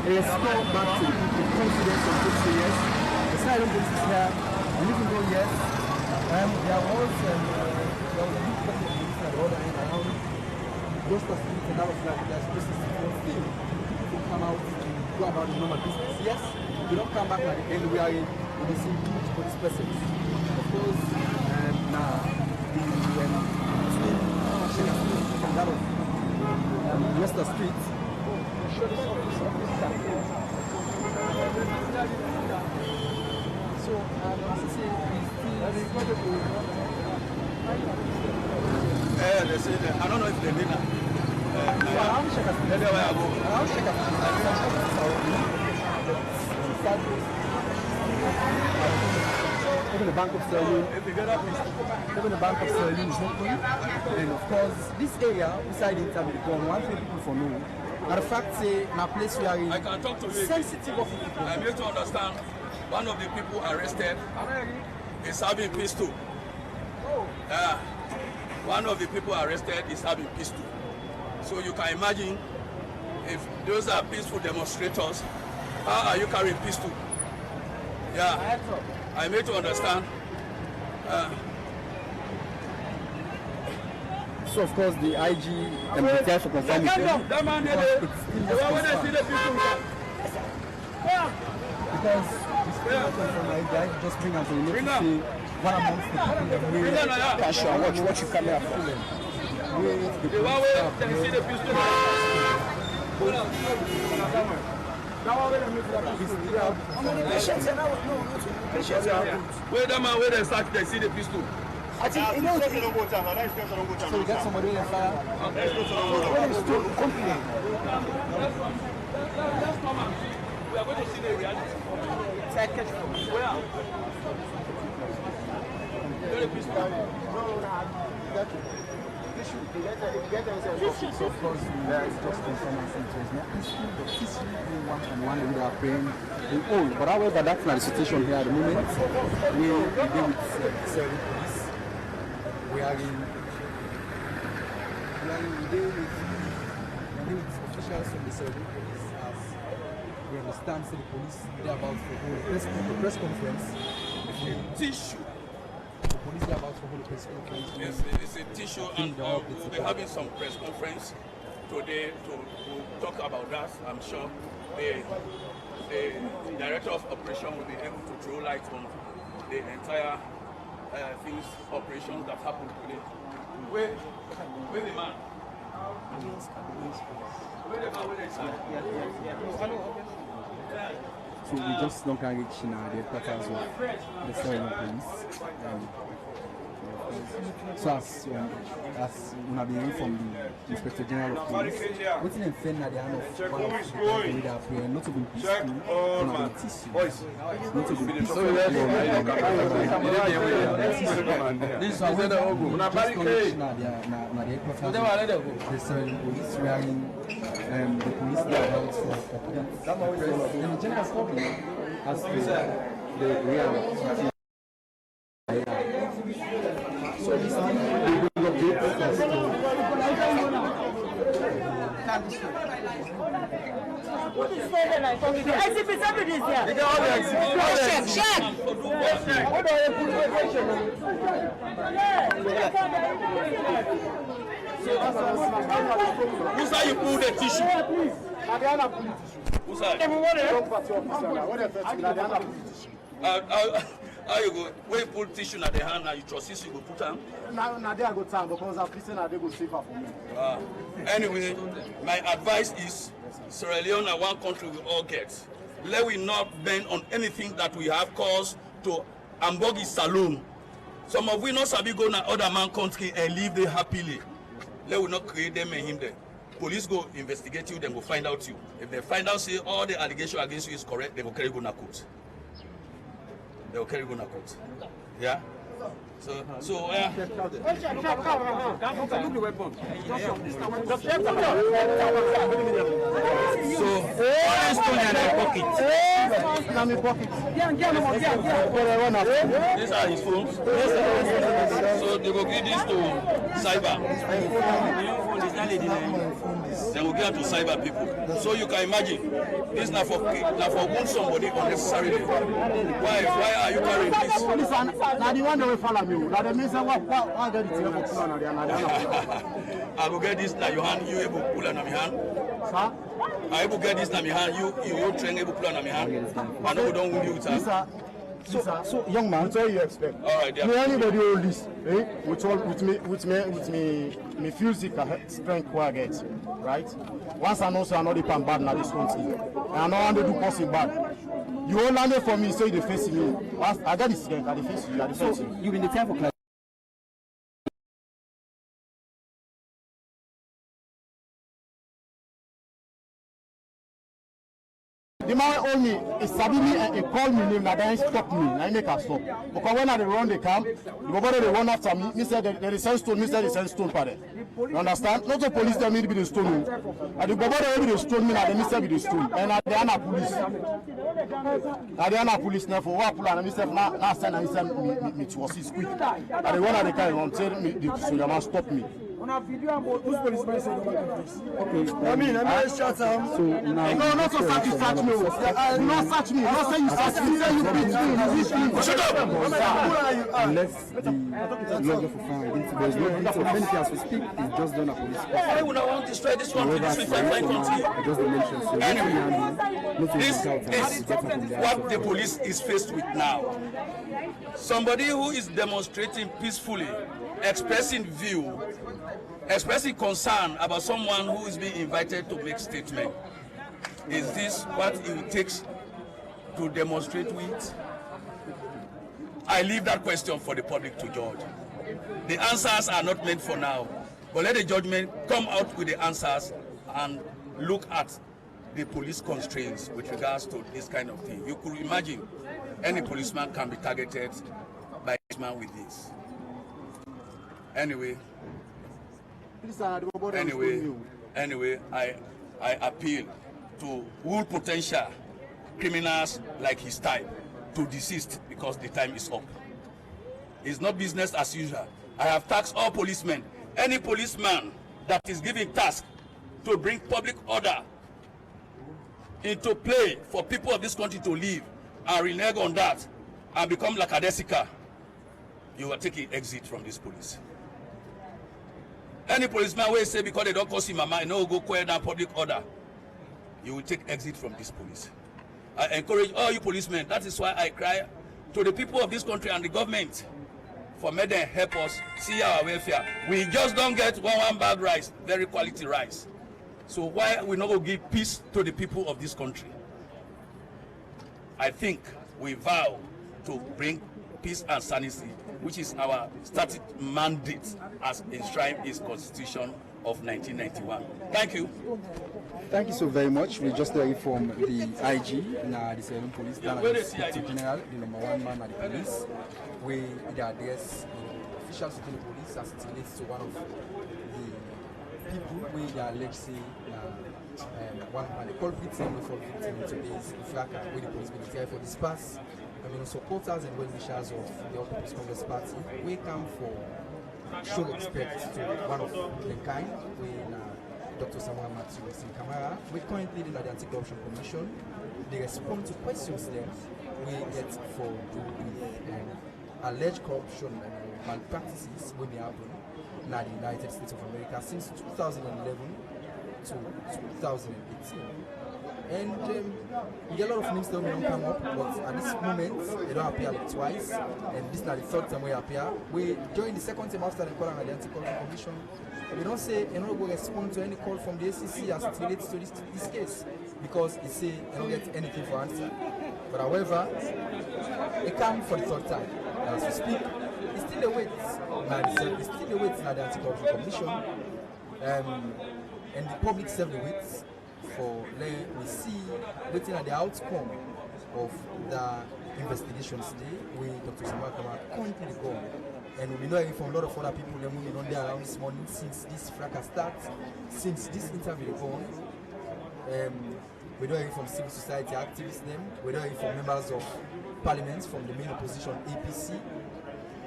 Restore back to the confidence of good sayers. The silent police is here, and even though yes, there was a big problem at the other end around those facilities, and that was like there's business to feel. People come out and go about the normal business. Yes, they don't come back like the end we are in the same huge police presence. Of course, now the that of Leicester Street. So, they say that. I don't know if they did that. Even the Bank of Sterling, even the Bank of Sterling is open. And of course, this area beside the interview, one thing people for know. And the fact say, in a place we are in, I can talk to you. Sensitive of people. I'm here to understand. One of the people arrested is having pistol. One of the people arrested is having pistol. So you can imagine if those are peaceful demonstrators, how are you carrying pistol? Yeah, I'm here to understand. So of course the IG and the TI for conformity. Because the IG just bring out the to see one amongst the people what you come here for. Where the man where they start they see the pistol. I think you know so you get somebody in fire. When it's too complicated. We are going to see the reality. Where? So of course there is just conformance interest. One we are praying in all. But however that's not the situation here at the moment. We deal with serving police. We are in officials from the serving police as we understand the police they're about to hold a press conference. Tissue. The police are about to hold a press conference. Yes, it's a tissue and we'll be having some press conference today to talk about that. I'm sure the director of operation will be able to throw light on the entire things, operations that happened today. Where the man? Where the man with the sign? So we just don't reach the headquarters of the Sterling Police. So as we have been hearing from the Inspector General of Police, what's in the hand of one of the people that are not to be peaceful, not to be tissue, not to be peaceful. This is why the Sterling Police, we are in the police that are out for and the general public as the reality. So this thing will update us what is saying like the exhibit everything here? Check. What are Who said you pull the tissue? Who said? How you go? When you put tissue in the hand and you trust this, you go put on. Now they go time because I'm listening and they go safer for me. Anyway, my advice is Sierra Leone are one country we all get. Let we not bend on anything that we have cause to Ambogi Saloon. Some of we not sabi go na other man country and live there happily. Let we not create them and him there. Police go investigate you, then go find out you. If they find out, say all the allegation against you is correct, they will carry you to court. They will carry you to court. Yeah? So Look the weapon. So all this stone in their pocket. These are his phones. So they will give this to cyber. Then we get to cyber people. So you can imagine, this is not for wound somebody unnecessarily. Why are you carrying this? Now the one that will follow me. Now the means what get it here for I will get this now your hand, you able pull on my hand. Sir? I will get this now my hand, you train able pull on my hand. I know we don't wound you, sir. So young man, what do you expect? All right, yeah. Anybody hold this, eh? With me physical strength I get, right? Once I know so I know the pan bad now this country. And I know how they do possible bad. You hold land for me, so you face me. I got the strength, I face you, I face you. You in the time for class. The man hold me, he sabi me and he call me name, now then he stop me, now he make her stop. Because when I run the camp, the body they run after me, me said they send stone, me said they send stone for them. You understand? Not the police tell me to be the stone. And the body they be the stone me, now they me say be the stone. And they are not police. Now they are not police now for what pull and me say now send and he send me to assist quick. And the one that they carry on tell me the so man stop me. Okay. I shut him. So now, no, not to search me. Not search me. Not say you search me. Say you beat me. Shut up. Unless the lawyer for fire, there's no need to offend as we speak. It's just done a police. I would not want to destroy this country. This will fight country. This is what the police is faced with now. Somebody who is demonstrating peacefully, expressing view, expressing concern about someone who is being invited to make statement. Is this what it takes to demonstrate with? I leave that question for the public to judge. The answers are not meant for now, but let the judgment come out with the answers and look at the police constraints with regards to this kind of thing. You could imagine any policeman can be targeted by a man with this. Anyway, I appeal to all potential criminals like his type to desist because the time is up. It's not business as usual. I have tasked all policemen. Any policeman that is given task to bring public order into play for people of this country to live and renege on that and become like a Adesica, you are taking exit from this police. Any policeman will say because they don't cause him mama, no go quiet down public order, you will take exit from this police. I encourage all you policemen. That is why I cry to the people of this country and the government for may them help us see our welfare. We just don't get one bag rice, very quality rice. So why we not go give peace to the people of this country? I think we vow to bring peace and sanity, which is our stated mandate as enshrined in Constitution of 1991. Thank you. Thank you so very much. We just heard from the IG in the Sierra Leone Police, the Inspector General, the #1 man at the police, where they address the officials of the police as it relates to one of the people where they alleged say one of the culprits and for victim in today's fracas where the police military for disperse supporters and well-wishers of the All People's Congress Party. We come for show respect to one of the kind when Dr. Samura is in Kamara. We're currently in the Anti-Corruption Commission. They respond to questions there we get for alleged corruption and malpractices when they happen in the United States of America since 2011 to 2018. And we get a lot of names that don't come up, but at this moment they don't appear like twice, and this is the third time we appear. We joined the second time after the call on the Anti-Corruption Commission. We don't say and not go respond to any call from the ACC as it relates to this case, because it say they don't get anything for answer. But however, they come for the third time. And as we speak, it's still a wait. It's still a wait in the Anti-Corruption Commission, and the public serve the waits for we see waiting at the outcome of the investigations today. We Dr. Samura currently gone, and we know from a lot of other people that moving on there around this morning since this fracas starts, since this interview gone. We don't hear from civil society activists them. We don't hear from members of parliament from the main opposition APC.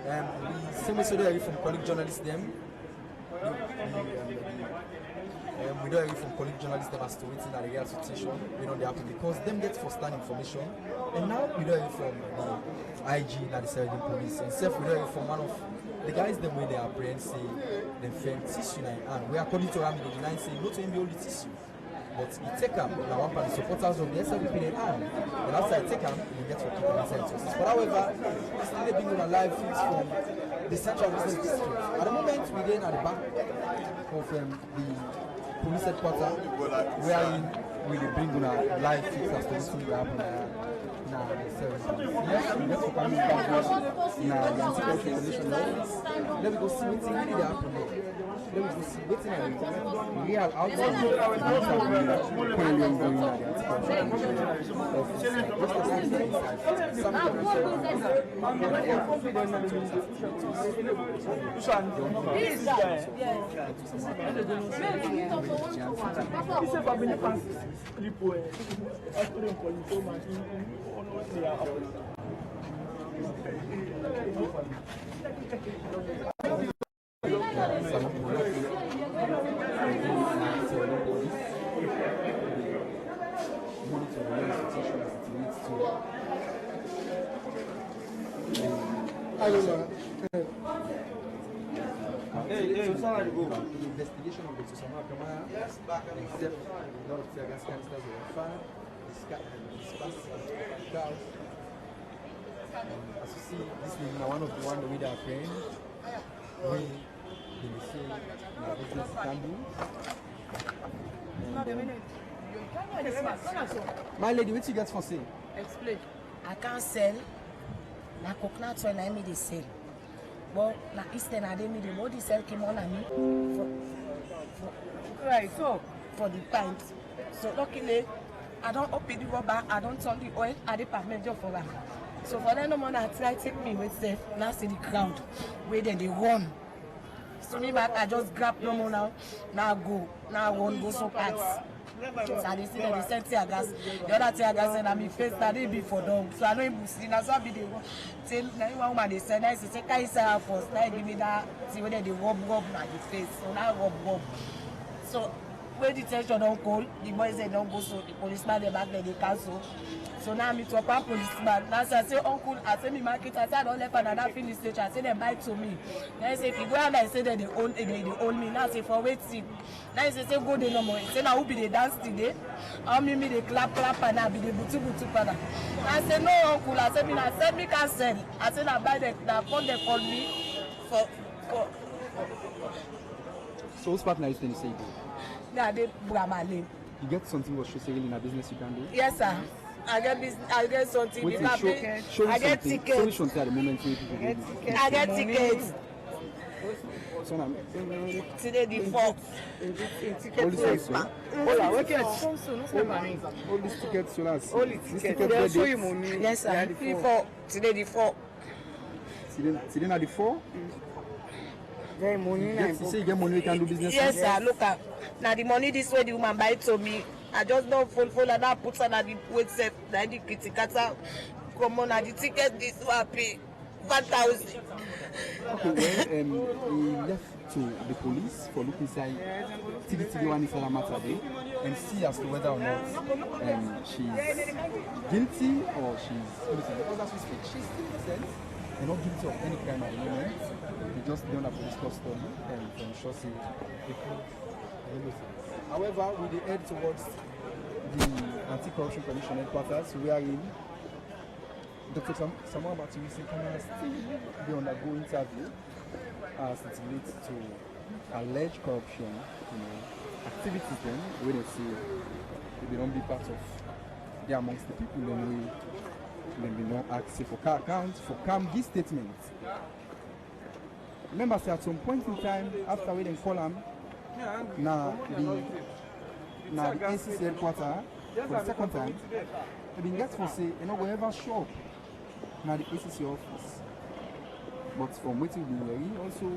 We don't hear from colleague journalists them. We don't hear from colleague journalists them as to waiting at the real situation. We know they happen because them get first-hand information. And now we don't hear from the IG and the Sergeant Police. And self we don't hear from one of the guys them where they apprehend say they found tissue and we according to them they deny saying not to be only tissue. But he take them, now one part the supporters of the SLP in hand. And after I take them, you get for keeping inside sources. But however, it's still being on a live feeds from the Central Business District. At the moment, we're in at the back of the police headquarters, wherein we bring on a live feeds as to what's going to happen now. Yes, we get to come back now. The Anti-Corruption Commission. Let me go see what's really happening. Let me go see what's in real outcome. The investigation of Dr. Samura Kamara, except a lot of tear gas canisters were fired, dispersed crowd. As you see, this is one of the ones we are praying. We say our business can do. My lady, what you get for sale? Explain. I can't sell. Na coconut oil I made the sell. But na Eastern I didn't the body sell came on me for the pint. So luckily I don't open the rubber, I don't turn the oil, I did payment job for that. So for them no man I try take me with safe. Now see the crowd where then they run. So me back I just grab no more now. Now go. Now run go so parts. So I see that they send tear gas. The other tear gas and my face that they be for them. So I know him see now so I be the one. Say now one woman they say nice say can you say her first? Now give me that see whether they rub na the face. So now rub. So when the tension don't call, the boys they don't go so the policeman they back there they cancel. So now I meet up a policeman. Now so I say uncle, I say me market, I say I don't let another finish stage. I say they buy to me. Now I say if you go and I say that they own me. Now I say for waiting. Now I say go there no more. I say now who be the dance today? I me they clap and I be the butu pada. I say no uncle, I say me can sell. I say I buy the phone they call me for. So whose partner is then say? Yeah, they Bramale. You get something what she's saying in a business you can do? Yes sir. I get business, I get something. Wait, I get tickets. Show at the moment I get tickets. Today the 4th. All these tickets, all these tickets, all these tickets. Show you money. Yes sir. Today the 4th. Today na the 4th? Very money. You say you get money, you can do business. Yes sir. Look at now the money this way the woman buy to me. I just don't fall and I put on the wait safe. Now the critical come on the ticket this will pay 1,000. Okay, he left to the police for looking inside TV1 is a matter day and see as to whether or not she's guilty or she's innocent. Because as we speak, she's still innocent and not guilty of any crime at the moment. They just done a police custom and from Shossi. However, we head towards the Anti-Corruption Commission headquarters, wherein Dr. Samura Kamara still be undergo interview as it relates to alleged corruption, activities then where they say they don't be part of, they amongst the people then we don't ask for car account for calm this statement. Remember, say at some point in time after we then call them now the ACC headquarters for the second time, they been get for say we ever show up now the ACC office. But from waiting the hearing, also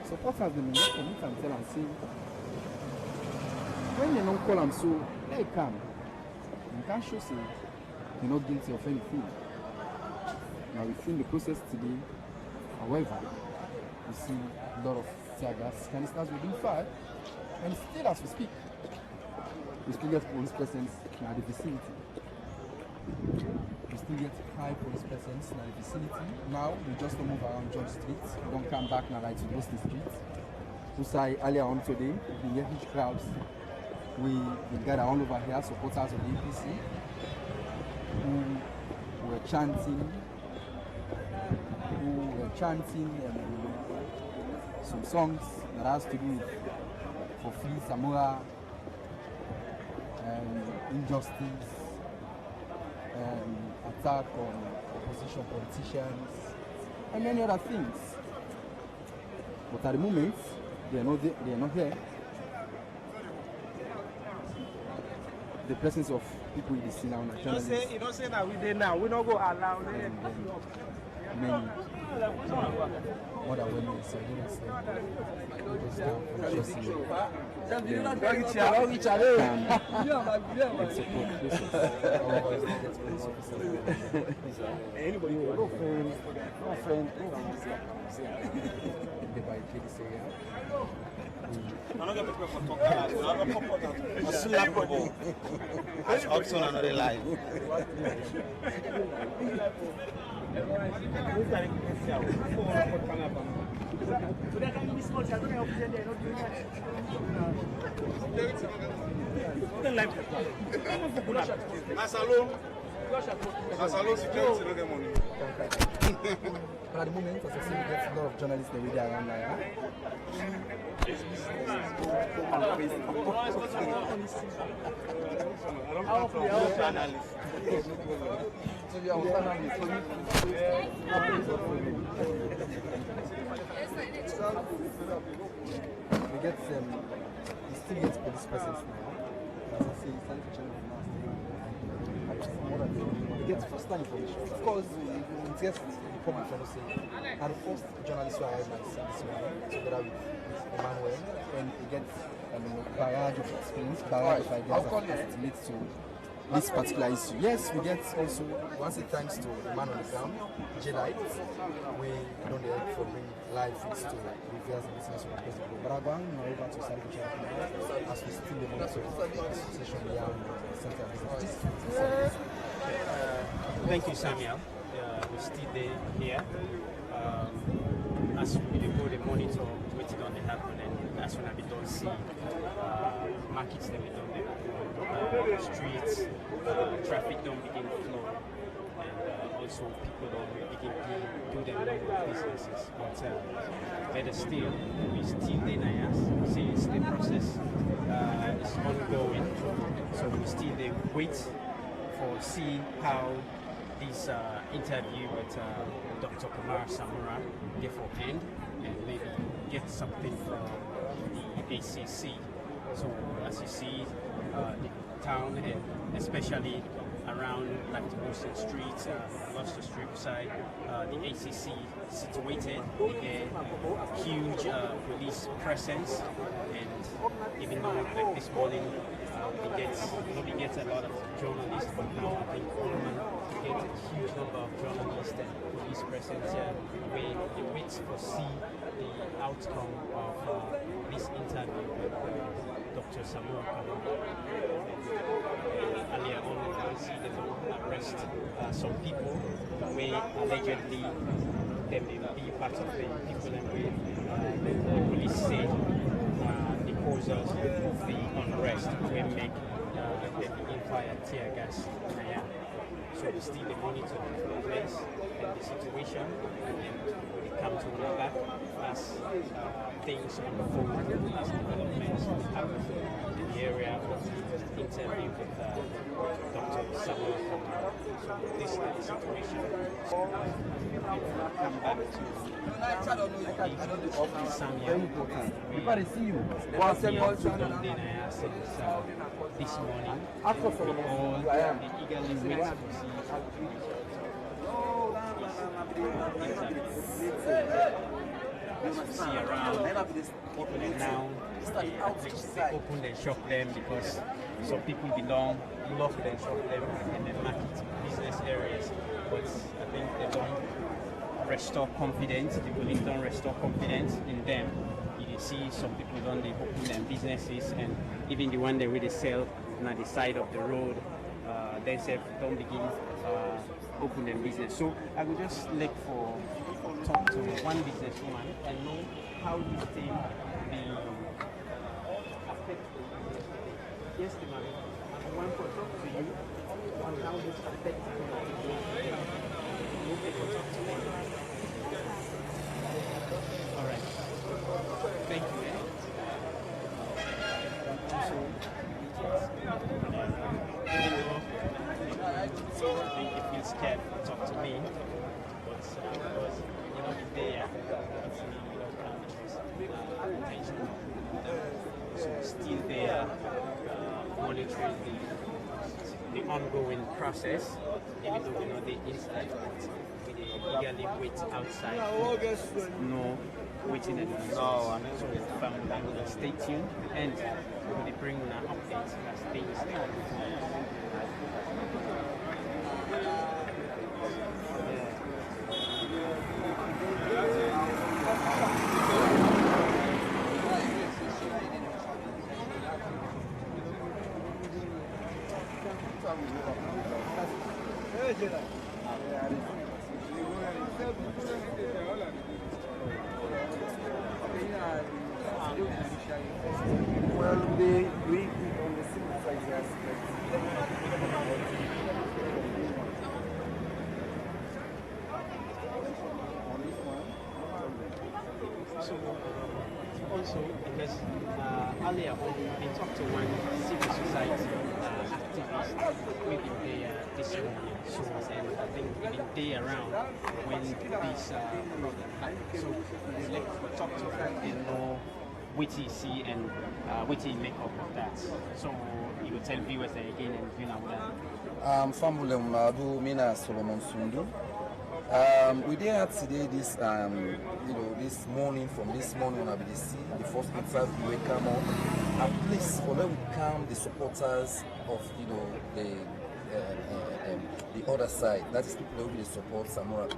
supporters them not commit and tell and say when they don't call them so they come. You can't show say you're not guilty of anything. Now we've seen the process today. However, we see a lot of tear gas canisters within fire, and still as we speak, we still get police presence in the vicinity. We still get high police presence in the vicinity. Now we just don't move around John Street. We don't come back now right to Boston Street. We saw earlier on today, we get huge crowds. We gather all over here, supporters of the APC, who were chanting some songs that has to do for free Samura, injustice, attack on opposition politicians, and many other things. But at the moment, they are not here. The presence of people in the scene now, journalists. You don't say that we did now. We don't go allow many more than women say, But at the moment, as I say, we get a lot of journalists that read around there. We get still get police presence now. As I say, it's we get first-hand information. Of course, it gets common from say, and the first journalist who arrived at this morning, together with Emmanuel, and he gets barrage of experience, barrage of ideas that leads to this particular issue. Yes, we get also, once it thanks to the man on the ground, J-Light, we don't help for bring live feeds to reverse the business of the president. But I'm going over to Sarifu as we still the monitor association beyond the center of business. Thank you, Samuel. We're still here. As we go the monitor, waiting on the happen, and as soon as we don't see markets that we don't streets, traffic don't begin to flow, and also people don't begin to do their normal businesses. But still, we still deny us. See, it's the process. It's ongoing, so we still wait for see how this interview with Dr. Kamara Samura get for end, and maybe get something from the ACC. So as you see, the town and especially around like the Boston Street, Gloucester Street side, the ACC situated, a huge police presence, and even though like this morning we get a lot of journalists, but now I think we get a huge number of journalists and police presence here. We wait to see the outcome of this interview with Dr. Samura Kamara. Earlier on, you can see them arrest some people who allegedly they may be part of the people and the police say the causes of the unrest will make they begin fire tear gas in the air. So we still monitor the place and the situation, and then we come to Naga as things unfold, as developments happen in the area of the interview with Dr. Samura. So this is the situation. Come back to the office Everybody see you. Since this morning, all the eagerly wait to see as you see around, people are now they open and shop them because some people belong, lock and shop them in the market business areas. But I think they don't restore confidence, the police don't restore confidence in them. You see some people don't they open their businesses, and even the one that really sell on the side of the road, they say don't begin open their business. So I would just look for talk to one businesswoman and know how this thing be affected. Yes, ma'am. I want to talk to you on how this affects you. Okay, talk to me. All right. Thank you. So I think you feel scared to talk to me, but because you know it's there, it's me, we don't count attention. So still there, monitoring the ongoing process, even though we know the instant, we eagerly wait outside. No waiting at the so family, stay tuned, and we'll be bringing an update as things unfold. Well, we on the civil side aspect. So also because earlier on we talked to one civil society activist within there this morning. So and I think even they around when this problem happened. So we like to talk to her and know what you see and what you make up of that. So you will tell viewers again and you know that. Family Mnadu Mina Solomon Sundu. We there today this this morning from this morning on ABDC, the first interview we come on at least for them we come the supporters of the other side, that is people who will support Samura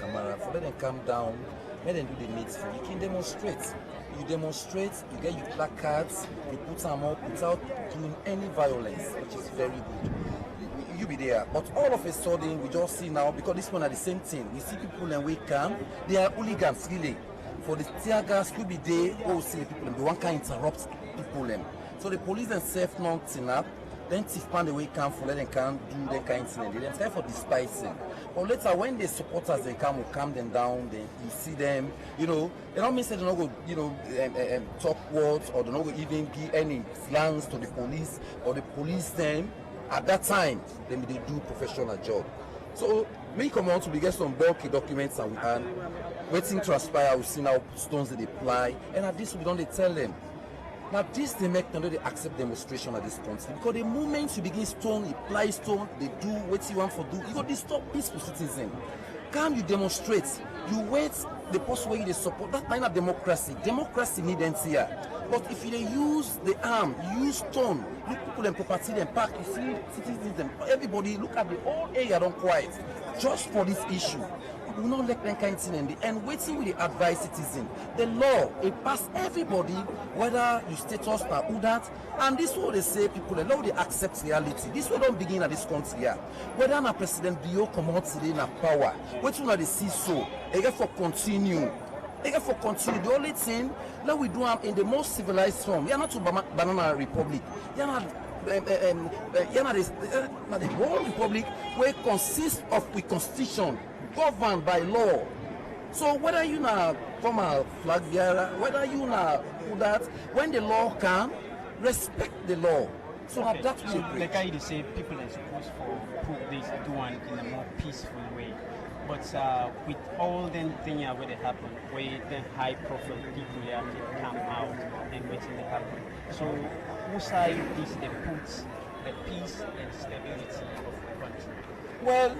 Kamara, for them come down, let them do the needful. You can demonstrate. You demonstrate, you get your placards, you put them up without doing any violence, which is very good. You be there, but all of a sudden we just see now, because this one are the same thing, we see people and we come, they are hooligans really. For the tear gas, we be there, oh see the people, the one can interrupt people them. So the police themselves not turn up, then thief pan the way come for, let them can do that kind of thing. They try for despising. But later when the supporters they come, will calm them down, then you see them, they don't mean say they don't go, talk words, or they don't go even give any slangs to the police, or the police them. At that time, then they do professional job. So me come on to get some bulky documents and waiting transpire, we see now stones that they apply, and at this we don't tell them. Now this they make them, they accept demonstration at this country. Because the moment you begin stone, you apply stone, they do what you want for do, you got to stop peaceful citizen. Can you demonstrate? You wait the post where you support, that kind of democracy. Democracy needs here. But if you use the arm, you use stone, look people and property and park, you see citizens and everybody look at the whole area don't quiet just for this issue. We will not let them kind of thing in the end. Waiting with the advice citizen. The law, it pass everybody, whether you status or who that. And this is what they say, people, the law they accept reality. This will don't begin at this country here. Whether a President Bio come out today in power, waiting on the see so, they get for continue. Again, for continue, the only thing that we do in the most civilized form, we are not to Banana Republic. We are not the whole republic where consists of the constitution governed by law. So whether you na former flag bearer, whether you na do that, when the law come, respect the law. So okay. that's so like I say, people are supposed to put this do one in a more peaceful way. But with all them things where they happen, where the high profile people here can come out and waiting to happen. So who side is the puts the peace and stability of the country? Well,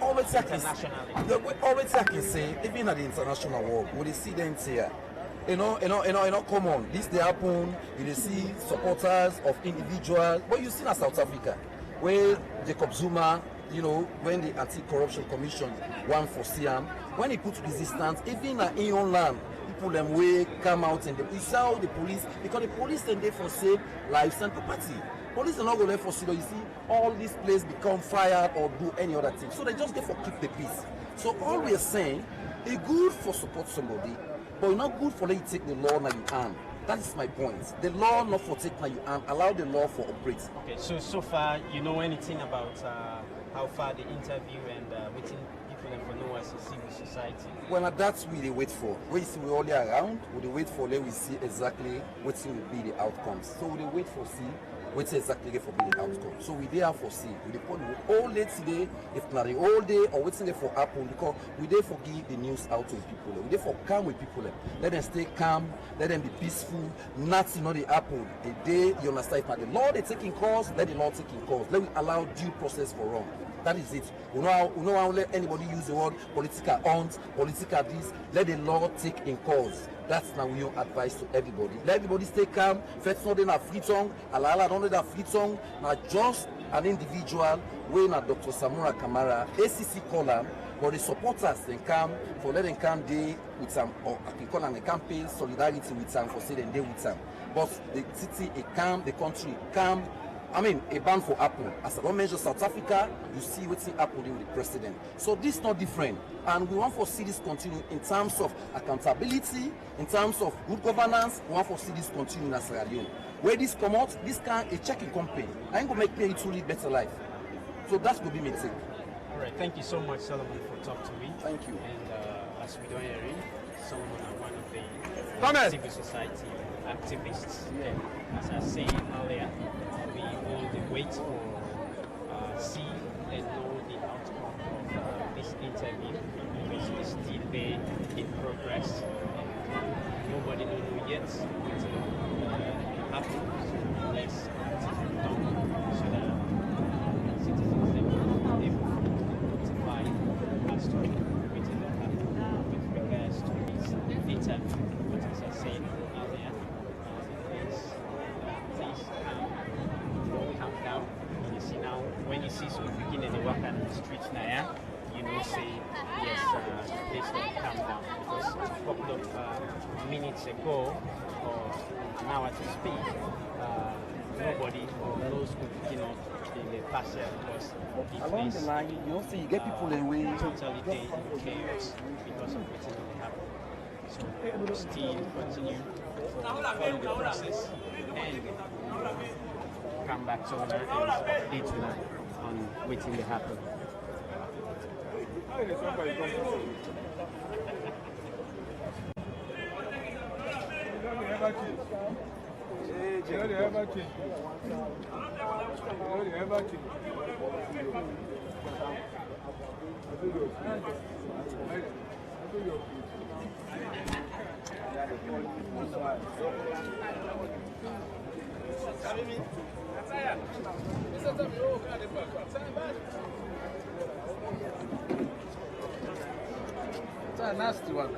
always I can say, even at the international world, we see them here. You know, come on. This they happen. You see supporters of individuals, but you see in South Africa, where Jacob Zuma, you know, when the Anti-Corruption Commission won for Siam, when he put resistance, even in his own land, people them way come out and we saw the police, because the police are there for save lives and property. Police are not going there for see, you see, all these places become fired or do any other thing. So they just there for keep the peace. So all we are saying, it's good for support somebody, but it's not good for them to take the law now you can. That is my point. The law not for take now you can, allow the law for operate. Okay, so far you know anything about how far the interview and waiting people and for know as a civil society? Well, that's what we wait for. We see we all around, we wait for let we see exactly what will be the outcomes. So we wait for see what exactly for be the outcome. So we there for see. We put all day today, if not the whole day or waiting there for happen because we there for give the news out to people. We there for calm with people. Let them stay calm, let them be peaceful, nothing not the happen. A day you understand if the law they taking calls, let the law taking calls. Let we allow due process for wrong. That is it. We know how let anybody use the word political hunt, political this. Let the law take in cause. That's now we advise to everybody. Let everybody stay calm. First, not in a free tongue. Allah don't let a free tongue. Now just an individual. When Dr. Samura Kamara, ACC column, but the supporters then come for let them come day with some or I can call them a campaign solidarity with some for say them day with some. But the city a calm, the country calm. I mean, a ban for Apple. As I don't mention South Africa, you see what's happening with the president. So this is not different. And we want to see this continue in terms of accountability, in terms of good governance. We want to see this continue in Sierra Leone. Where this come out, this kind a checking company. I ain't gonna make me to live better life. So that's gonna be my take. All right, thank you so much, Solomon, for talking to me. Thank you. And as we don't hear it, Solomon are one of the civil society activists. Yeah. As I said earlier, we will wait for see and know the outcome of this interview because it's still there in progress and nobody knows yet until it happens. Let's take it down so that citizens will be able to notify as to what will happen with regards to this interview. But as I said earlier, please calm down. You see now, when you see some people in the walk on the streets now, you know, say yes, the place will calm down because a couple of minutes ago or now as we speak, nobody or no school picking up the parcel because the along the line, you know, see you get people away totally chaos because of what's going to happen. So still continue follow the process and come back to her and update her on what's going to happen. It's a nasty one.